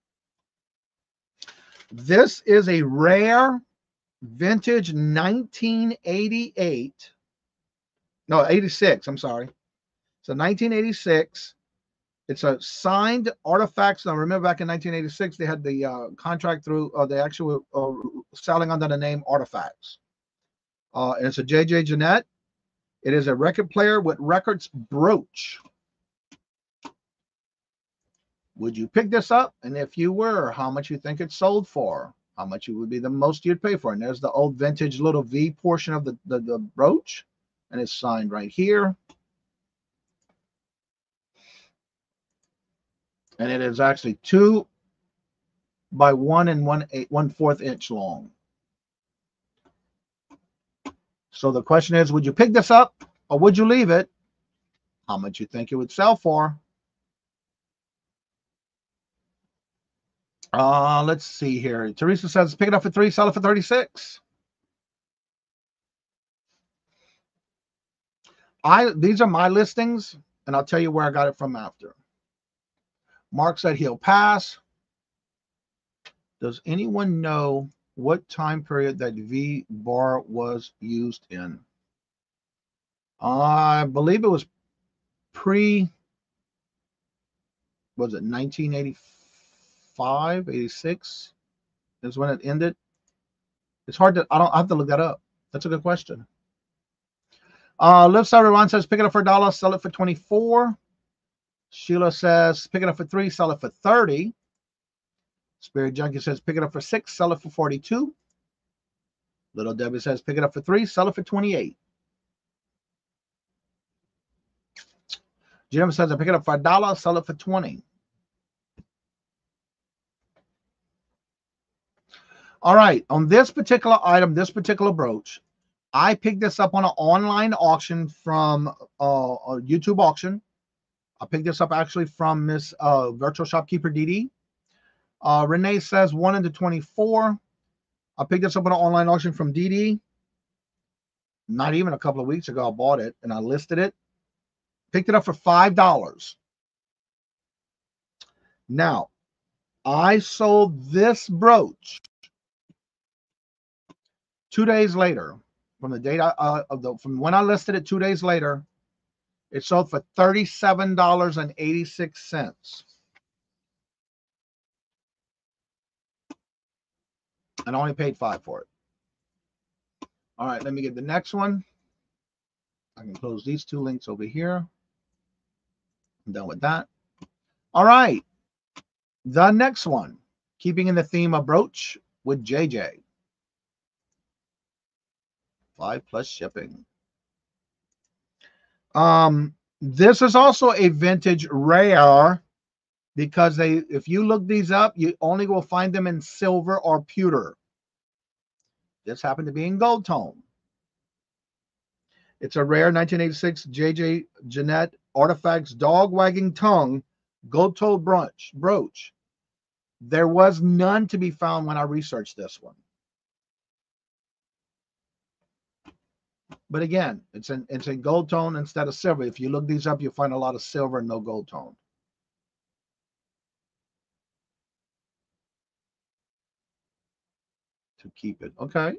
This is a rare vintage 1988. No, 86. I'm sorry. It's a 1986. It's a signed artifacts. Now, remember back in 1986, they had the contract through the actual selling under the name Artifacts. And it's a J.J. Jeanette. It is a record player with records brooch. Would you pick this up? And if you were, how much you think it sold for? How much it would be the most you'd pay for? And there's the old vintage little V portion of the brooch. And it's signed right here. And it is actually 2 by 1 and 1/4 inch long. So the question is, would you pick this up or would you leave it? How much you think it would sell for? Let's see here. Teresa says, pick it up for $3, sell it for $36. These are my listings, and I'll tell you where I got it from after. Mark said he'll pass. Does anyone know what time period that V bar was used in? I believe it was was it 1985, 86 is when it ended? It's hard to, I have to look that up. That's a good question. Liv Ron says, pick it up for $1, sell it for $24. Sheila says, pick it up for $3, sell it for $30. Spirit Junkie says, pick it up for $6, sell it for $42. Little Debbie says, pick it up for $3, sell it for $28. Jim says, I pick it up for $1, sell it for $20. All right, on this particular item, this particular brooch, I picked this up on an online auction from a YouTube auction. I picked this up actually from Miss Virtual Shopkeeper DD. Renee says 1 into 24. I picked this up on an online auction from DD. Not even a couple of weeks ago, I bought it and I listed it. Picked it up for $5. Now, I sold this brooch 2 days later. From the date from when I listed it 2 days later, it sold for $37.86. And I only paid $5 for it. All right, let me get the next one. I can close these 2 links over here. I'm done with that. All right. The next one, keeping in the theme of brooch with JJ. 5 plus shipping. This is also a vintage rare because if you look these up, you only will find them in silver or pewter. This happened to be in gold tone. It's a rare 1986 J.J. Jeanette Artifacts Dog Wagging Tongue gold tone brooch. There was none to be found when I researched this one. But again, it's in gold tone instead of silver. If you look these up, you'll find a lot of silver and no gold tone. To keep it. Okay.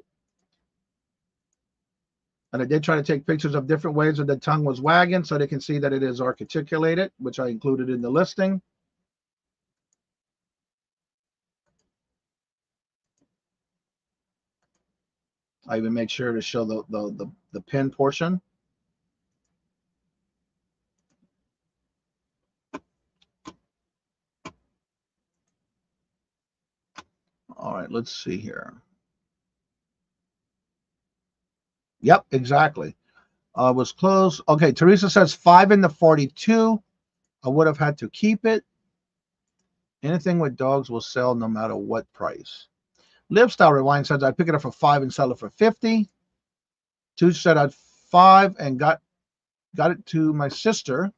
And I did try to take pictures of different ways that the tongue was wagging so they can see that it is articulated, which I included in the listing. I even make sure to show the pin portion. All right, let's see here. Yep, exactly. Was close. Okay, Teresa says 5 in the 42. I would have had to keep it. Anything with dogs will sell no matter what price. Livestyle Rewind says I'd pick it up for 5 and sell it for 50. Tooch said I'd 5 and got it to my sister.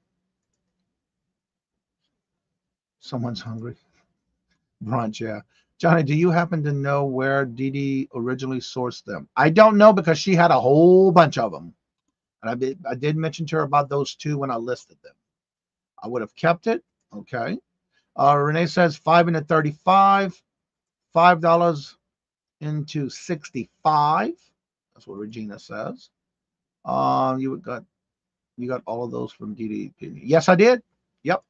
Someone's hungry. Brunch, yeah. Johnny, do you happen to know where Dee Dee originally sourced them? I don't know because she had a whole bunch of them. And I did mention to her about those 2 when I listed them. I would have kept it. Okay. Renee says 5 into 35. $5 into 65. That's what Regina says. You got all of those from Dee Dee. Yes, I did. Yep.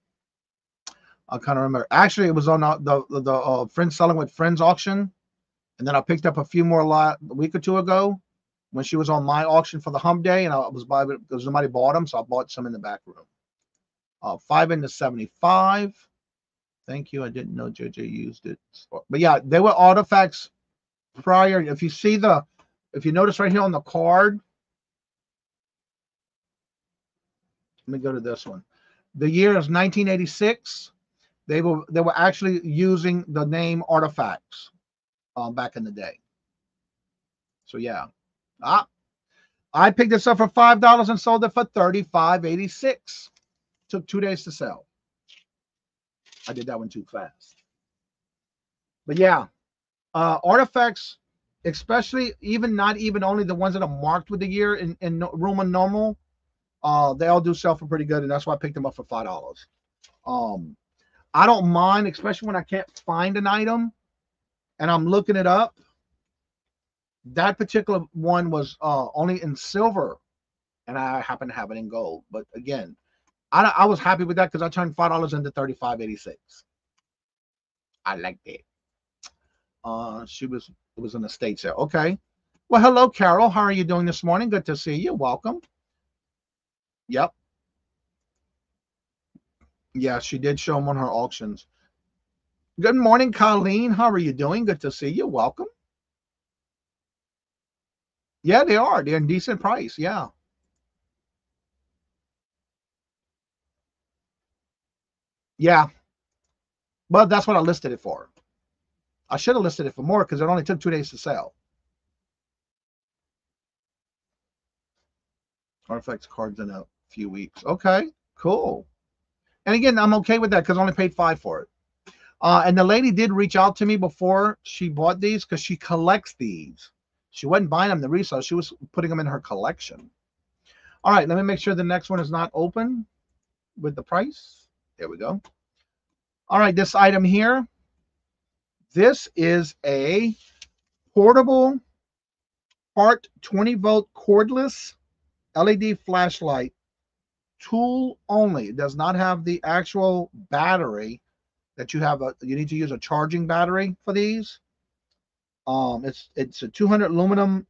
I kind of remember. Actually, it was on the Friends Selling with Friends auction, and then I picked up a few more a week or 2 ago when she was on my auction for the Hump Day, and I was buying it because somebody bought them, so I bought some in the back room. 5 into 75. Thank you. I didn't know JJ used it, but yeah, they were artifacts prior. If you notice right here on the card, let me go to this one. The year is 1986. They were actually using the name Artifacts back in the day. So yeah, I picked this up for $5 and sold it for $35.86. Took 2 days to sell. I did that one too fast. But yeah, Artifacts, especially not even only the ones that are marked with the year in Roman normal, they all do sell for pretty good, and that's why I picked them up for $5. I don't mind, especially when I can't find an item and I'm looking it up. That particular one was only in silver, and I happen to have it in gold. But again, I was happy with that because I turned $5 into $35.86. I liked it. It was in the States there. Okay. Well, hello, Carol. How are you doing this morning? Good to see you. Welcome. Yep. Yeah, she did show them on her auctions. Good morning, Colleen. How are you doing? Good to see you. Welcome. Yeah, they are. They're in decent price. Yeah. Yeah. Well, that's what I listed it for. I should have listed it for more because it only took 2 days to sell. Artifacts cards in a few weeks. Okay, cool. And again, I'm okay with that because I only paid $5 for it. And the lady did reach out to me before she bought these because she collects these. She wasn't buying them to resell. She was putting them in her collection. All right, let me make sure the next one is not open with the price. There we go. All right, this item here. This is a portable part 20-volt cordless LED flashlight. Tool only. It does not have the actual battery that you have. You need to use a charging battery for these. It's a 200 aluminum,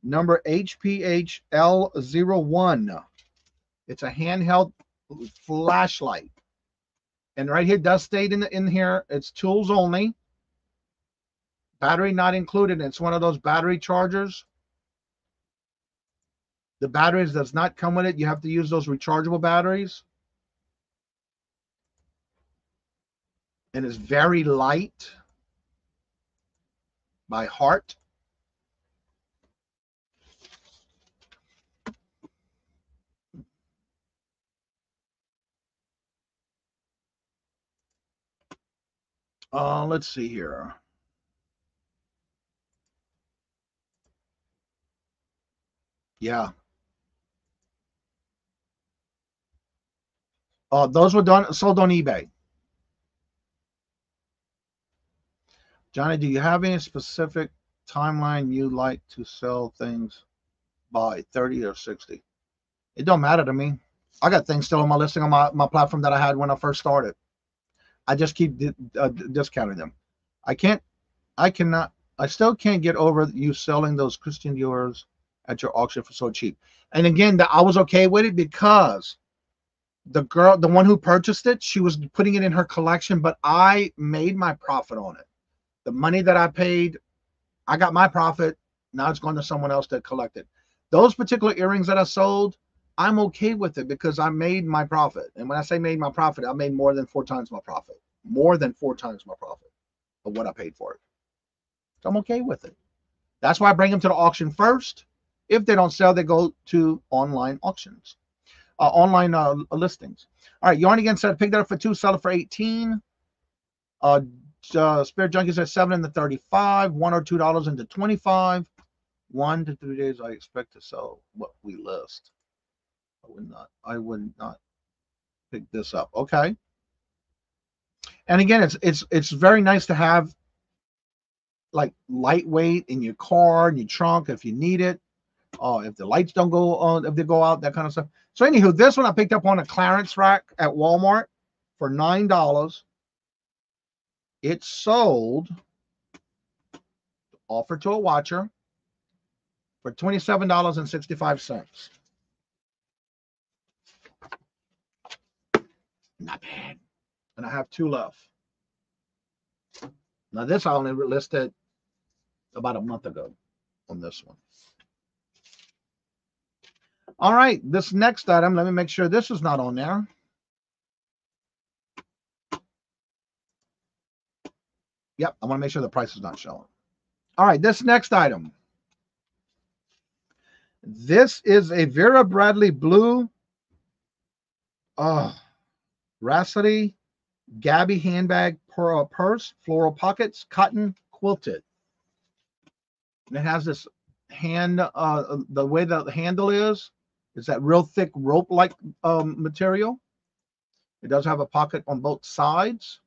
number HPHL01. It's a handheld flashlight, and right here does state in here it's tools only. Battery not included. It's one of those battery chargers. The batteries does not come with it. You have to use those rechargeable batteries. And it's very light by heart. Let's see here. Yeah. Those were sold on eBay. Johnny, do you have any specific timeline you like to sell things by, 30 or 60? It don't matter to me. I got things still on my listing on my platform that I had when I first started. I just keep discounting them. I still can't get over you selling those Christian Dior's at your auction for so cheap. And again, I was okay with it because the one who purchased it, she was putting it in her collection, but I made my profit on it. The money that I paid, I got my profit. Now it's going to someone else that collected. Those particular earrings that I sold, I'm okay with it because I made my profit. And when I say made my profit, I made more than 4 times my profit. More than 4 times my profit of what I paid for it. So I'm okay with it. That's why I bring them to the auction first. If they don't sell, they go to online auctions, online listings. All right, Yarn again said, pick that up for 2, sell it for 18. Spirit Junkie said 7 into 35, $1 or $2 into 25. 1 to 3 days, I expect to sell what we list. I would not pick this up. Okay. And again, it's very nice to have like lightweight in your car, in your trunk if you need it. If the lights don't go on, if they go out, that kind of stuff. So anywho, this one I picked up on a clearance rack at Walmart for $9. It sold, offered to a watcher, for $27.65. Not bad. And I have 2 left. Now this I only listed about a month ago on this one. All right, this next item, let me make sure this is not on there. Yep, I want to make sure the price is not showing. All right, this next item. This is a Vera Bradley blue Rhapsody Gabby handbag purse, floral pockets, cotton quilted. And it has this hand, the way that the handle is that real thick rope-like material. It does have a pocket on both sides.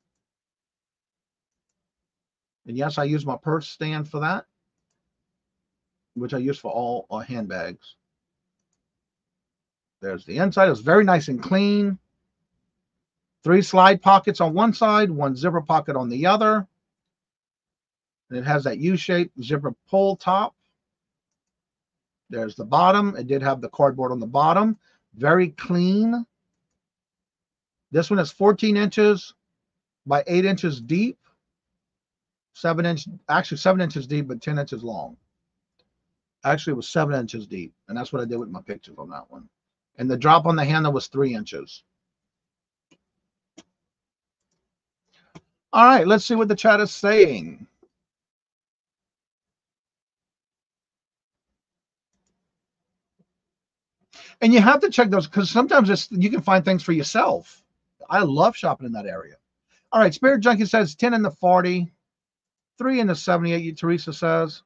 And yes, I use my purse stand for that, which I use for all handbags. There's the inside. It's very nice and clean. 3 slide pockets on one side, 1 zipper pocket on the other. And it has that U-shaped zipper pull top. There's the bottom. It did have the cardboard on the bottom. Very clean. This one is 14 inches by 8 inches deep. 7 inches deep, but 10 inches long. Actually, it was 7 inches deep, and that's what I did with my pictures on that one. And the drop on the handle was 3 inches. All right, let's see what the chat is saying. And you have to check those because sometimes you can find things for yourself. I love shopping in that area. All right, Spirit Junkie says 10 in the 40, 3 in the 78, Teresa says.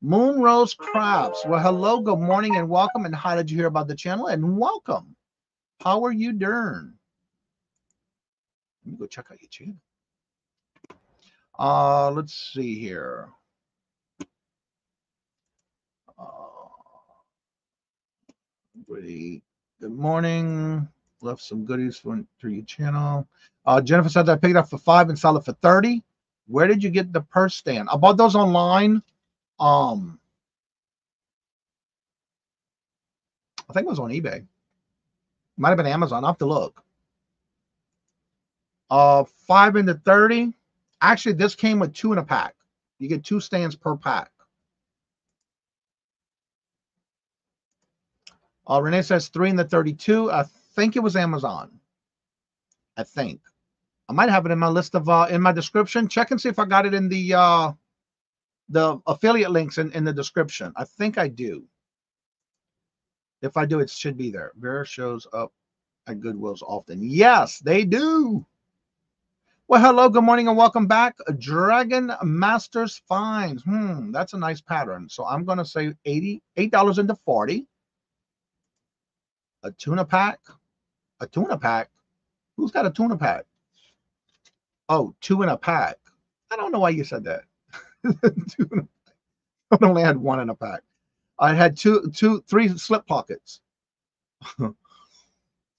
Moon Rose Crafts. Well, hello, good morning, and welcome. And how did you hear about the channel? And welcome. How are you doing? Let me go check out your channel. Let's see here. Good morning. Left some goodies for your channel. Jennifer said I picked it up for 5 and sold it for 30. Where did you get the purse stand? I bought those online. I think it was on eBay. Might have been Amazon. I'll have to look. 5 into 30. Actually, this came with 2 in a pack. You get 2 stands per pack. Renee says 3 in the 32. I think it was Amazon. I think. I might have it in my list of in my description. Check and see if I got it in the affiliate links in the description. I think I do. If I do, it should be there. Vera shows up at Goodwill's often. Yes, they do. Well, hello, good morning, and welcome back. Dragon Masters Finds. That's a nice pattern. So I'm going to say $88 into 40. A tuna pack. A tuna pack. Who's got a tuna pack? Oh, 2 in a pack. I don't know why you said that. I only had 1 in a pack. I had 3 slip pockets.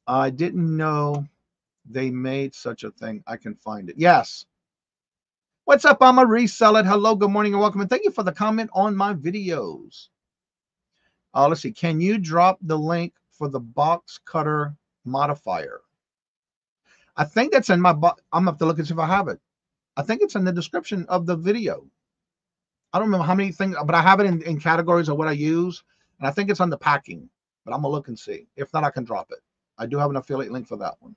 I didn't know they made such a thing. I can find it. Yes. What's up? I'm a reseller. Hello, good morning, and welcome. And thank you for the comment on my videos. Let's see. Can you drop the link for the box cutter modifier? I think that's in my box. I'm going to have to look and see if I have it. I think it's in the description of the video. I don't remember how many things, but I have it in categories of what I use. And I think it's on the packing. But I'm going to look and see. If not, I can drop it. I do have an affiliate link for that one.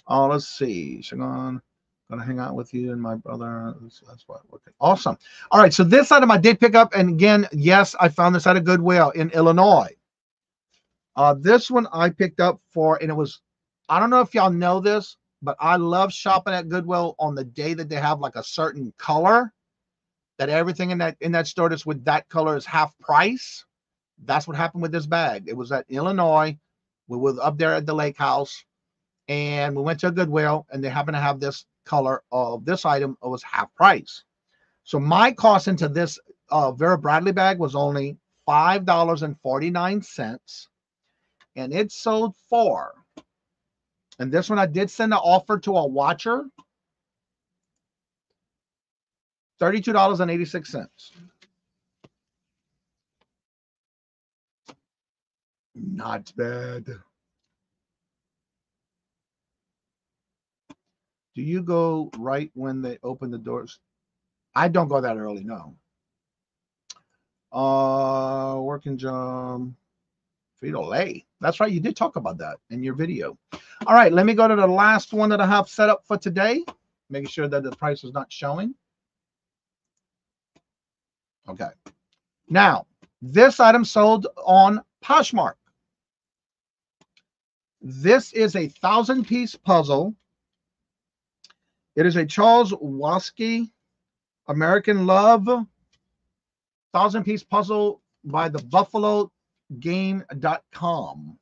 Let's see. Shagon, going to hang out with you and my brother. That's what. Okay. Awesome. All right. So this item I did pick up. And again, yes, I found this at a Goodwill in Illinois. This one I picked up for, and it was, I don't know if y'all know this, but I love shopping at Goodwill on the day that they have like a certain color, that everything in that store that's with that color is half price. That's what happened with this bag. It was at Illinois. We were up there at the lake house, and we went to a Goodwill, and they happened to have this color of this item. It was half price. So my cost into this Vera Bradley bag was only $5.49, and it sold for. And this one I did send an offer to a watcher. $32.86. Not bad. Do you go right when they open the doors? I don't go that early, no. Working job. Frito-Lay. That's right. You did talk about that in your video. All right. Let me go to the last one that I have set up for today. Making sure that the price is not showing. Okay. Now, this item sold on Poshmark. This is a 1,000-piece puzzle. It is a Charles Waskey American Love 1,000-piece puzzle by the BuffaloGame.com.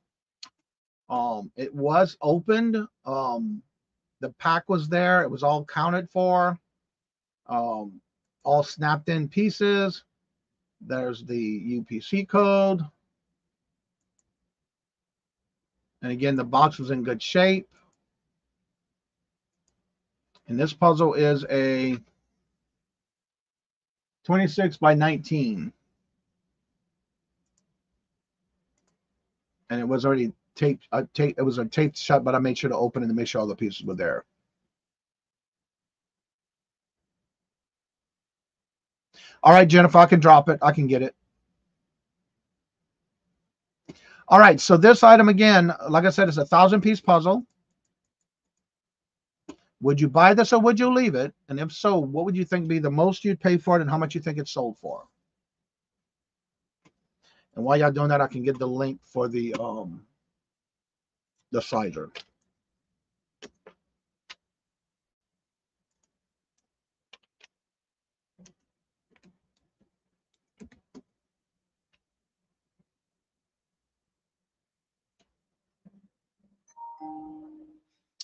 It was opened. The pack was there. It was all counted for. All snapped in pieces. There's the UPC code. And again, the box was in good shape. And this puzzle is a 26 by 19. And it was already taped. It was a taped shut, but I made sure to open it to make sure all the pieces were there. All right, Jennifer, I can drop it. I can get it. All right, so this item, again, like I said, is a 1,000-piece puzzle. Would you buy this or would you leave it? And if so, what would you think be the most you'd pay for it and how much you think it's sold for? And while y'all doing that, I can get the link for the sizer.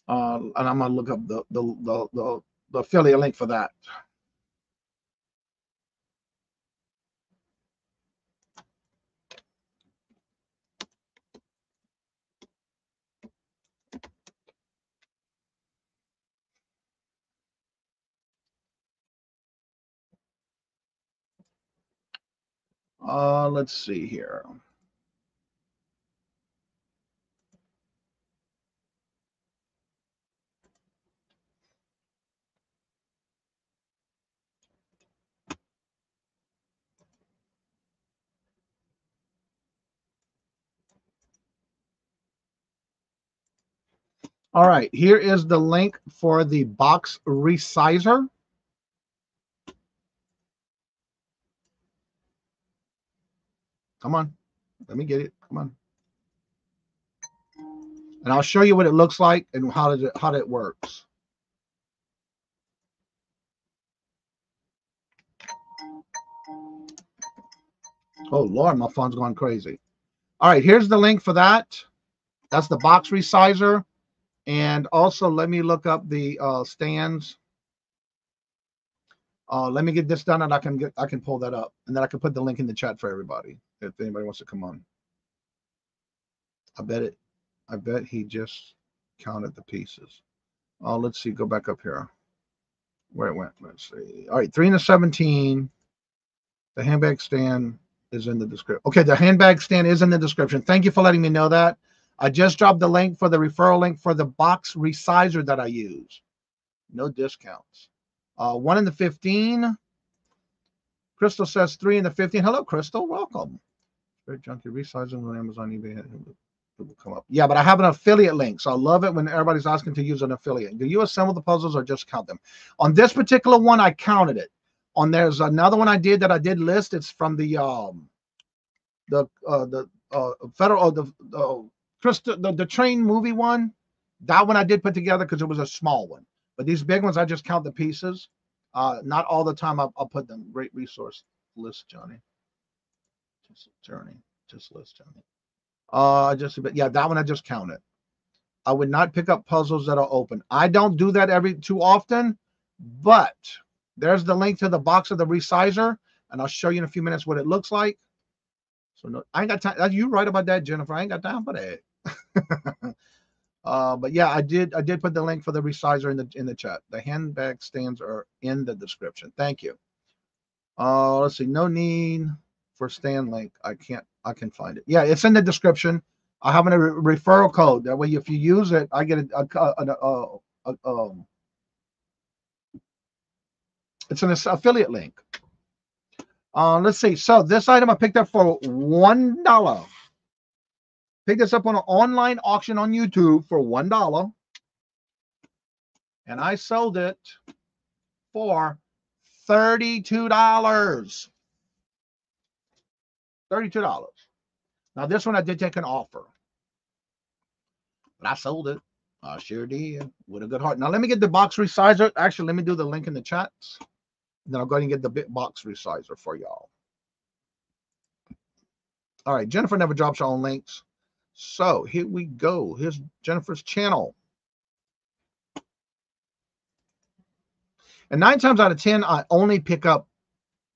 And I'm gonna look up the affiliate link for that. Let's see here. All right, here is the link for the box resizer. Come on, let me get it. Come on. And I'll show you what it looks like and how it works. Oh Lord, my phone's going crazy. All right, here's the link for that. That's the box resizer. And also, let me look up the stands. Let me get this done, and I can pull that up, and then I can put the link in the chat for everybody if anybody wants to come on. I bet he just counted the pieces. Let's see. Go back up here. Where it went? Let's see. All right, 3 and a 17. The handbag stand is in the description. Okay, the handbag stand is in the description. Thank you for letting me know that. I just dropped the link for the referral link for the box resizer that I use. No discounts. 1 in the 15. Crystal says 3 in the 15. Hello, Crystal. Welcome. Very junky resizing on Amazon, eBay. It will come up. Yeah, but I have an affiliate link, so I love it when everybody's asking to use an affiliate. Do you assemble the puzzles or just count them? On this particular one, I counted it. There's another one I did list. It's from the train movie one. That one I did put together because it was a small one. But these big ones, I just count the pieces. Not all the time I'll put them. Great resource list, Johnny. Just list, Johnny. But yeah, that one I just counted. I would not pick up puzzles that are open. I don't do that too often, but there's the link to the box of the resizer, and I'll show you in a few minutes what it looks like. So no, I ain't got time. You right about that, Jennifer. I ain't got time for that. But yeah, I did put the link for the resizer in the chat. The handbag stands are in the description. Thank you. Let's see. No need for stand link. I can find it. Yeah, it's in the description. I have a referral code. That way, if you use it, I get it's an affiliate link. Let's see. So this item I picked up for $1. Picked this up on an online auction on YouTube for $1. And I sold it for $32. $32. Now this one I did take an offer. But I sold it. I sure did. With a good heart. Now let me get the box resizer. Actually, let me do the link in the chats. And then I'll go ahead and get the bit box resizer for y'all. All right. Jennifer never drops her own links. So here we go. Here's Jennifer's channel. And 9 times out of 10, I only pick up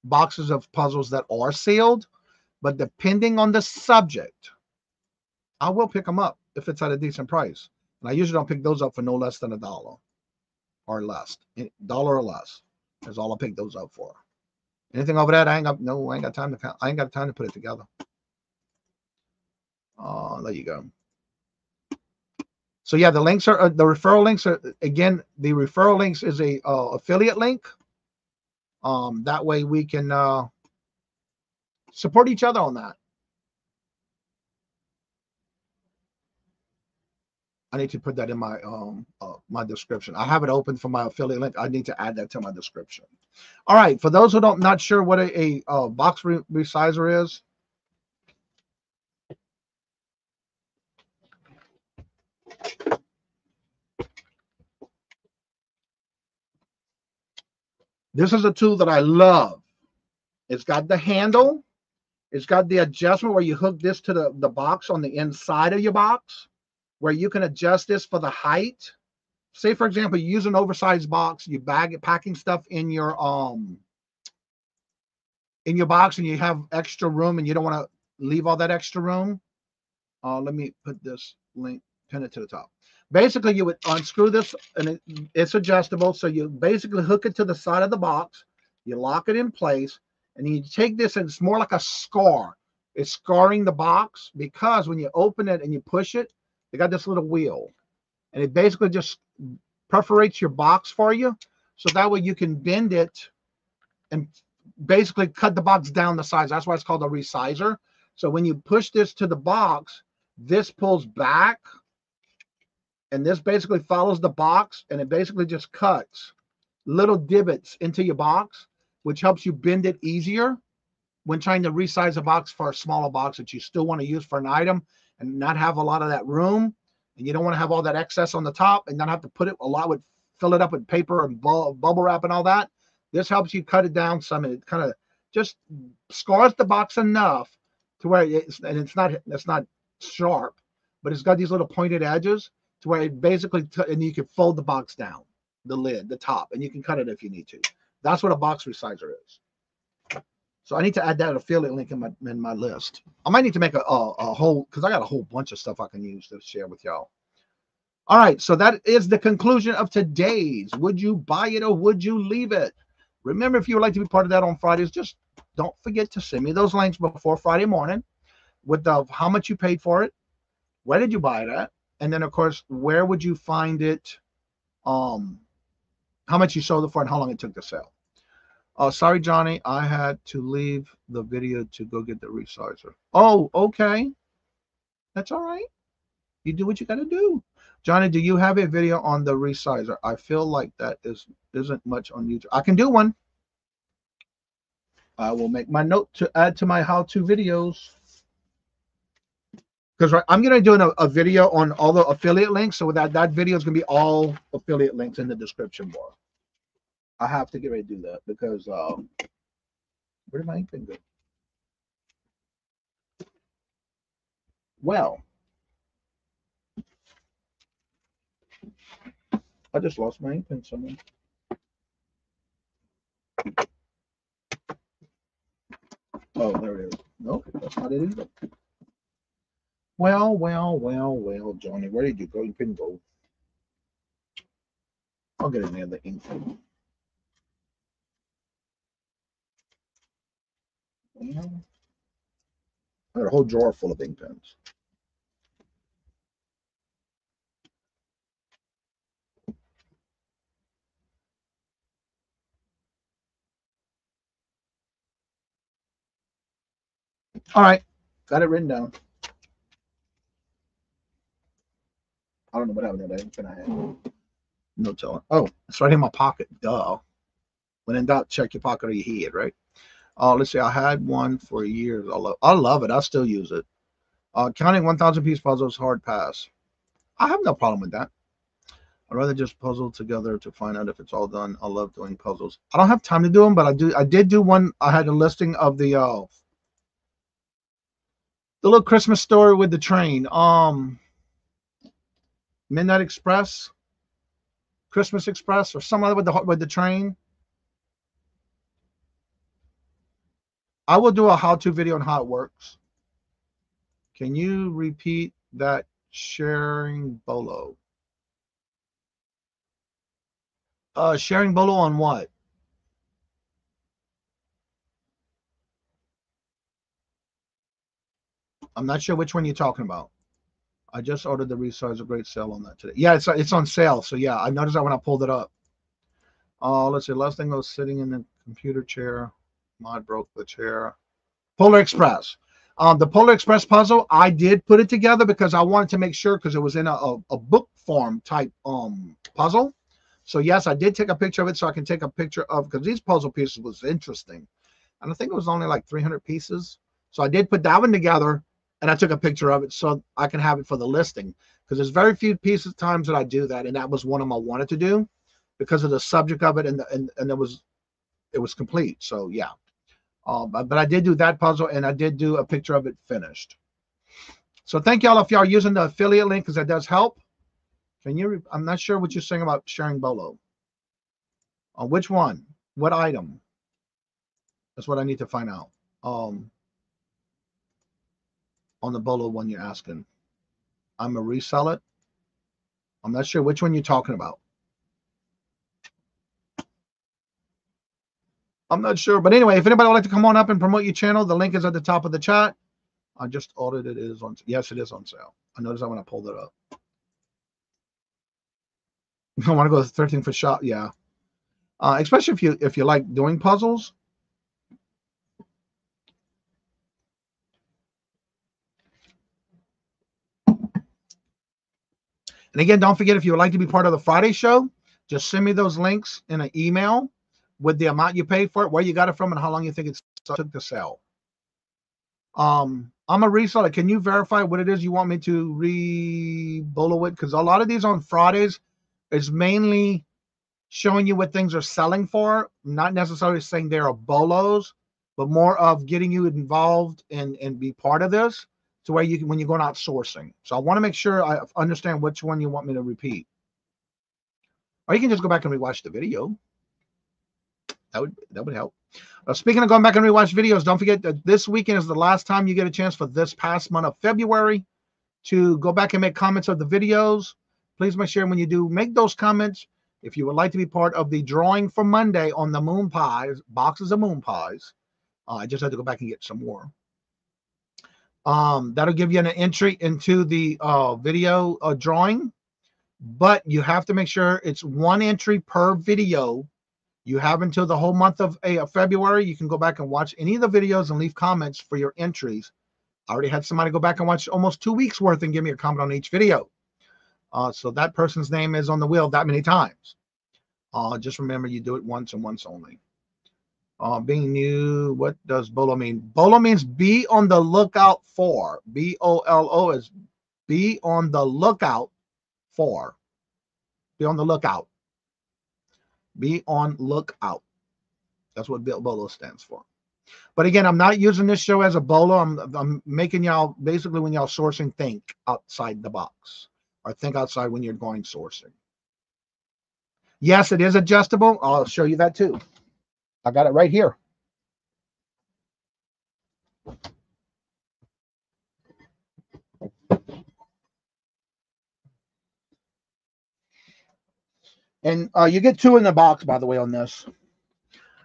boxes of puzzles that are sealed. But depending on the subject, I will pick them up if it's at a decent price. And I usually don't pick those up for no less than $1 or less. $1 or less is all I pick those up for. Anything over that, I ain't got time to count. I ain't got time to put it together. There you go. So yeah, the links are the referral links are, again, the referral links is a affiliate link. That way we can support each other on that. I need to put that in my my description. I have it open for my affiliate link. I need to add that to my description. All right, for those who not sure what a box resizer is, this is a tool that I love. It's got the handle. It's got the adjustment where you hook this to the box on the inside of your box, where you can adjust this for the height. Say, for example, you use an oversized box, you packing stuff in your box, and you have extra room, and you don't want to leave all that extra room. Let me put this link, pin it to the top. Basically, you would unscrew this, and it's adjustable. So you basically hook it to the side of the box, you lock it in place, and you take this, and it's more like a scar. It's scarring the box because when you open it and you push it, they got this little wheel, and it basically just perforates your box for you. So that way you can bend it and basically cut the box down the size. That's why it's called a resizer. So when you push this to the box, this pulls back And this basically follows the box, and it basically just cuts little divots into your box, which helps you bend it easier when trying to resize a box for a smaller box that you still want to use for an item and not have a lot of that room. And you don't want to have all that excess on the top and not have to put it a lot with, fill it up with paper and bubble wrap and all that. This helps you cut it down some, and it kind of just scars the box enough to where it's not sharp, but it's got these little pointed edges to where it basically, and you can fold the box down, the lid, the top, and you can cut it if you need to. That's what a box resizer is. So I need to add that affiliate link in my list. I might need to make a whole, because I got a whole bunch of stuff I can use to share with y'all. All right, so that is the conclusion of today's Would You Buy It or Would You Leave It? Remember, if you would like to be part of that on Fridays, just don't forget to send me those links before Friday morning with how much you paid for it, where did you buy it at, and then, of course, where would you find it, how much you sold it for, and how long it took to sell. Sorry, Johnny, I had to leave the video to go get the resizer. Oh, okay. That's all right. You do what you got to do. Johnny, do you have a video on the resizer? I feel like that isn't much on YouTube. I can do one. I will make my note to add to my how-to videos. Because I'm going to do a video on all the affiliate links. So that video is going to be all affiliate links in the description bar. I have to get ready to do that because where did my ink pen go? Well, I just lost my ink pen somewhere. Oh, there it is. Nope, that's not it either. Well, Johnny, where did you go? You couldn't go. I'll get in there, the ink pen. I got a whole drawer full of ink pens. All right, got it written down. I don't know what happened to that ink pen I had. No telling. Oh, it's right in my pocket. Duh. When in doubt, check your pocket or your head, right? Let's see. I had one for years. I love it. I still use it. Counting 1,000 piece puzzles, hard pass. I have no problem with that. I'd rather just puzzle together to find out if it's all done. I love doing puzzles. I don't have time to do them, but I did do one. I had a listing of the little Christmas story with the train. Midnight Express, Christmas Express, or some other with the train. I will do a how-to video on how it works. Can you repeat that? Sharing Bolo. Sharing Bolo on what? I'm not sure which one you're talking about. I just ordered the resizer. Great sale on that today. Yeah, it's on sale. So yeah, I noticed that when I pulled it up. Let's see. Last thing I was sitting in the computer chair. Mod broke the chair. Polar Express. The Polar Express puzzle, I did put it together because I wanted to make sure, because it was in a book form type puzzle. So yes, I did take a picture of it so I can take a picture of, because these puzzle pieces was interesting. And I think it was only like 300 pieces. So I did put that one together and I took a picture of it so I can have it for the listing, because there's very few times that I do that. And that was one of them I wanted to do because of the subject of it, and it was complete. So yeah. But I did do that puzzle, and I did do a picture of it finished. So thank y'all if y'all are using the affiliate link, because that does help. Can you? I'm not sure what you're saying about sharing Bolo. On which one? What item? That's what I need to find out. On the Bolo one you're asking. I'm a resell it. I'm not sure which one you're talking about. I'm not sure, but anyway, if anybody would like to come on up and promote your channel, the link is at the top of the chat. I just ordered it. It is on. Yes, it is on sale. I noticed that when I pulled it up. I want to go to 13 for shop. Yeah, especially if you like doing puzzles. And again, don't forget, if you would like to be part of the Friday show, just send me those links in an email with the amount you paid for it, where you got it from, and how long you think it took to sell. I'm a reseller. Can you verify what it is you want me to re-bolo it? Because a lot of these on Fridays is mainly showing you what things are selling for, not necessarily saying they are bolos, but more of getting you involved and be part of this to where you can, when you're going out sourcing. So I want to make sure I understand which one you want me to repeat. Or you can just go back and rewatch the video. That would help. Speaking of going back and rewatch videos, don't forget that this weekend is the last time you get a chance for this past month of February to go back and make comments of the videos. Please make sure when you do make those comments, if you would like to be part of the drawing for Monday on the moon pies, boxes of moon pies. I just had to go back and get some more. That'll give you an entry into the video drawing, but you have to make sure it's one entry per video. You have until the whole month of February. You can go back and watch any of the videos and leave comments for your entries. I already had somebody go back and watch almost 2 weeks worth and give me a comment on each video. So that person's name is on the wheel that many times. Just remember, you do it once and once only. Being new, what does BOLO mean? BOLO means be on the lookout for. B-O-L-O is be on the lookout for. Be on the lookout. Be on lookout. That's what BOLO stands for. But again, I'm not using this show as a BOLO. I'm making y'all, basically when y'all sourcing, think outside the box. Or think outside when you're going sourcing. Yes, it is adjustable. I'll show you that too. I got it right here. And you get 2 in the box, by the way, on this.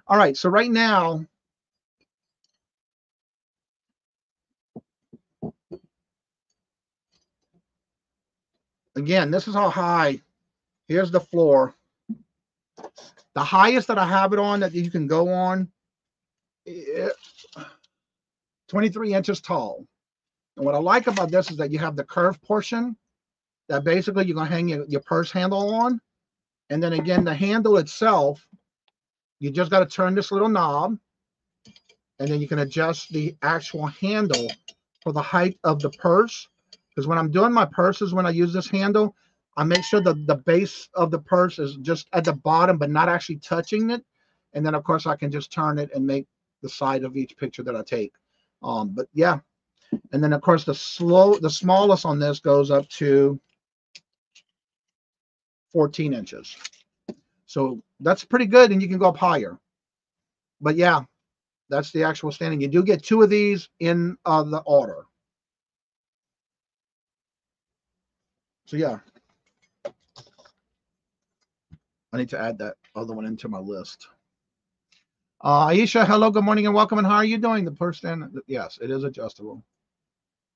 All right, so right now, again, this is how high. Here's the floor. The highest that I have it on that you can go on, 23 inches tall. And what I like about this is that you have the curved portion that basically you're going to hang your purse handle on. And then again, the handle itself, you just got to turn this little knob. And then you can adjust the actual handle for the height of the purse. Because when I'm doing my purses, when I use this handle, I make sure that the base of the purse is just at the bottom, but not actually touching it. And then, of course, I can just turn it and make the side of each picture that I take. But yeah. And then, of course, the smallest on this goes up to 14 inches. So that's pretty good, and you can go up higher. But yeah, that's the actual standing. You do get 2 of these in the order. So yeah. I need to add that other one into my list. Aisha, hello, good morning, and welcome. And how are you doing? The person, yes, it is adjustable.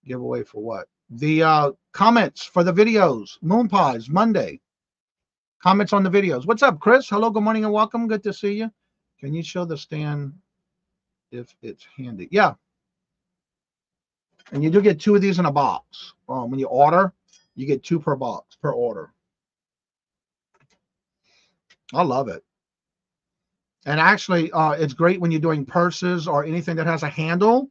Giveaway for what? The comments for the videos. Moon pies, Monday. Comments on the videos. What's up, Chris? Hello, good morning, and welcome. Good to see you. Can you show the stand if it's handy? Yeah. And you do get 2 of these in a box. When you order, you get 2 per box, per order. I love it. And actually, it's great when you're doing purses or anything that has a handle,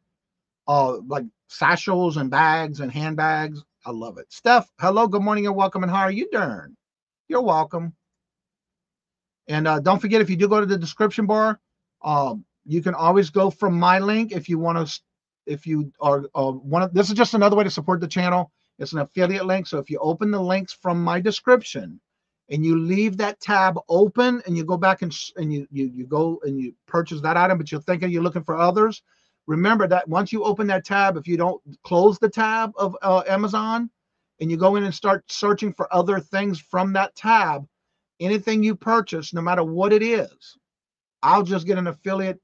like satchels and bags and handbags. I love it. Steph, hello, good morning, and welcome. And how are you doing? You're welcome. And don't forget, if you do go to the description bar, you can always go from my link if you want to. If you are this is just another way to support the channel. It's an affiliate link. So if you open the links from my description, and you leave that tab open, and you go back and you go and you purchase that item, but you're thinking you're looking for others, remember that once you open that tab, if you don't close the tab of Amazon, and you go in and start searching for other things from that tab, anything you purchase, no matter what it is, I'll just get an affiliate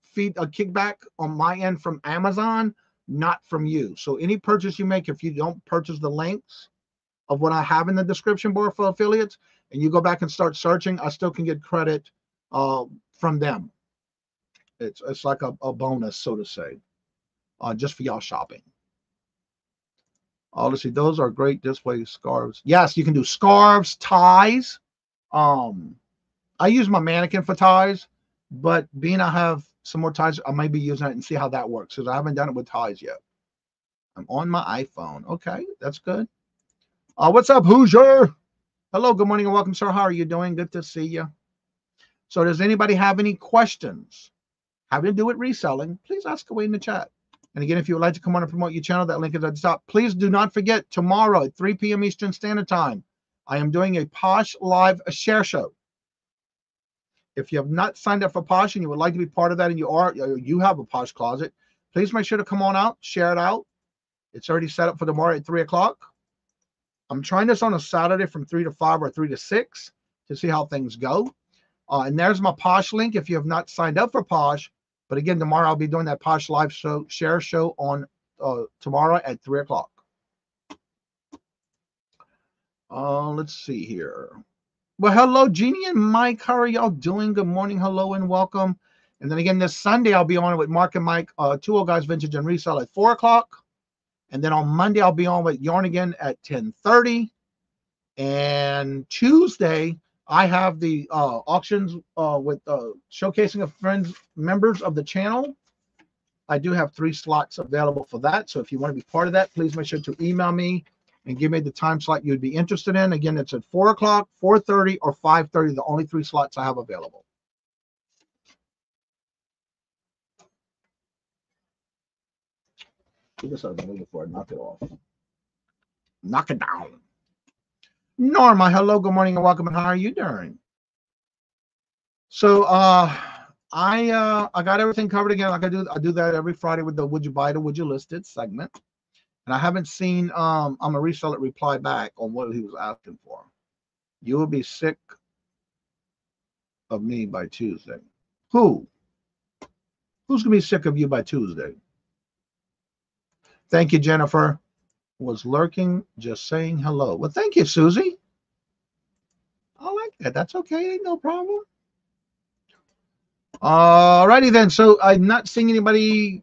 feed, a kickback on my end from Amazon, not from you. So any purchase you make, if you don't purchase the links of what I have in the description bar for affiliates, and you go back and start searching, I still can get credit from them. It's like a bonus, so to say, just for y'all shopping. Let's see. Those are great display scarves. Yes, you can do scarves, ties. I use my mannequin for ties, but being I have some more ties, I might be using it and see how that works because I haven't done it with ties yet. I'm on my iPhone. Okay, that's good. What's up, Hoosier? Hello, good morning and welcome, sir. How are you doing? Good to see you. So does anybody have any questions having to do with reselling? Please ask away in the chat. And again, if you would like to come on and promote your channel, that link is at the top. Please do not forget, tomorrow at 3 p.m. Eastern Standard Time, I am doing a Posh Live share show. If you have not signed up for Posh and you would like to be part of that and you have a Posh closet, please make sure to come on out, share it out. It's already set up for tomorrow at 3 o'clock. I'm trying this on a Saturday from 3 to 5 or 3 to 6 to see how things go. And there's my Posh link if you have not signed up for Posh. But again, tomorrow I'll be doing that Posh Live share show on tomorrow at 3 o'clock. Let's see here. Well, hello, Jeannie and Mike. How are y'all doing? Good morning. Hello and welcome. And then again, this Sunday, I'll be on with Mark and Mike, 2 Old Guys Vintage and Resell at 4 o'clock. And then on Monday, I'll be on with Yarn Again at 10:30. And Tuesday, I have the auctions with showcasing of friends, members of the channel. I do have 3 slots available for that. So if you want to be part of that, please make sure to email me and give me the time slot you'd be interested in. Again, it's at 4 o'clock, 4:30, or 5:30, the only 3 slots I have available. This I've been waiting for. Knock it off. Knock it down. Norma, hello, good morning and welcome. And how are you doing? So I got everything covered again. Like I do that every Friday with the Would You Buy It or Would You List It segment. And I haven't seen I'm a reseller reply back on what he was asking for. You will be sick of me by Tuesday. Who? Who's gonna be sick of you by Tuesday? Thank you, Jennifer. Was lurking, just saying hello. Well, thank you, Susie. I like that. That's okay. Ain't no problem. All righty then. So I'm not seeing anybody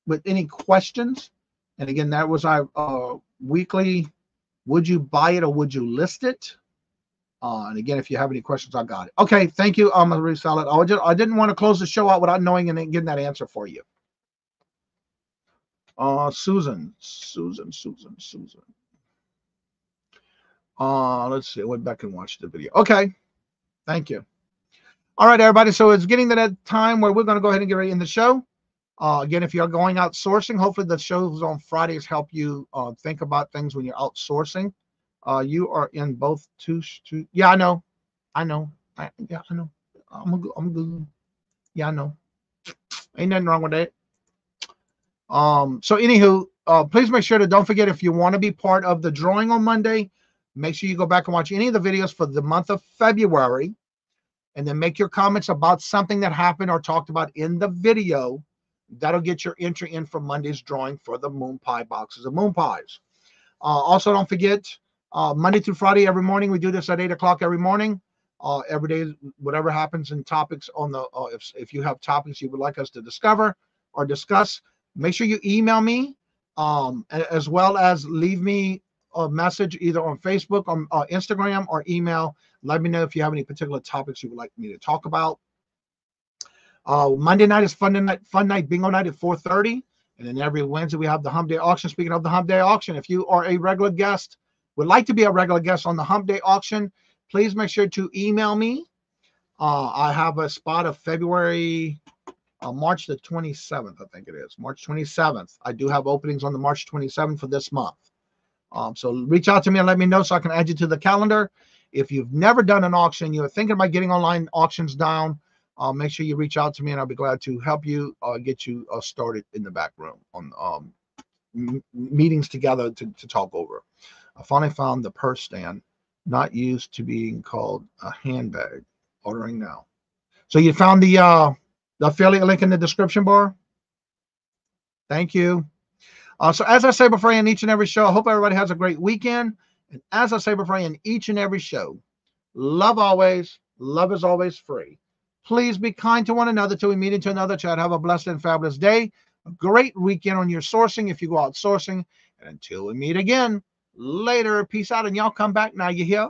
with any questions. And again, that was our weekly, would you buy it or would you list it? And again, if you have any questions, I got it. Okay, thank you. I'm going to resell it. I didn't want to close the show out without knowing and then getting that answer for you. Susan. Let's see. I went back and watched the video. Okay. Thank you. All right, everybody. So it's getting to that time where we're going to go ahead and get ready in the show. Again, if you're going outsourcing, hopefully the shows on Fridays help you think about things when you're outsourcing. You are in both two. Yeah, I know. I know. I know. I'm good. Yeah, I know. Ain't nothing wrong with that. So anywho, please make sure to don't forget, if you want to be part of the drawing on Monday, make sure you go back and watch any of the videos for the month of February, and then make your comments about something that happened or talked about in the video. That'll get your entry in for Monday's drawing for the moon pie boxes of moon pies. Also, don't forget, Monday through Friday, every morning, we do this at 8 o'clock every morning. Every day, whatever happens in topics on the, if you have topics you would like us to discover or discuss, make sure you email me, as well as leave me a message either on Facebook, on Instagram, or email. Let me know if you have any particular topics you would like me to talk about. Monday night is fun night, bingo night at 4:30. And then every Wednesday we have the Hump Day auction. Speaking of the Hump Day auction, if you are a regular guest, would like to be a regular guest on the Hump Day auction, please make sure to email me. I have a spot of February, March the 27th, I think it is. March 27th. I do have openings on the March 27th for this month. So reach out to me and let me know so I can add you to the calendar. If you've never done an auction, you're thinking about getting online auctions down, make sure you reach out to me and I'll be glad to help you get you started in the back room on meetings together to talk over. I finally found the purse stand, not used to being called a handbag. Ordering now. So you found the affiliate link in the description bar. Thank you. So as I say before I end each and every show, I hope everybody has a great weekend. And as I say before I end each and every show, love always. Love is always free. Please be kind to one another till we meet into another chat. Have a blessed and fabulous day. A great weekend on your sourcing if you go out sourcing. And until we meet again later, peace out. And y'all come back now, you hear?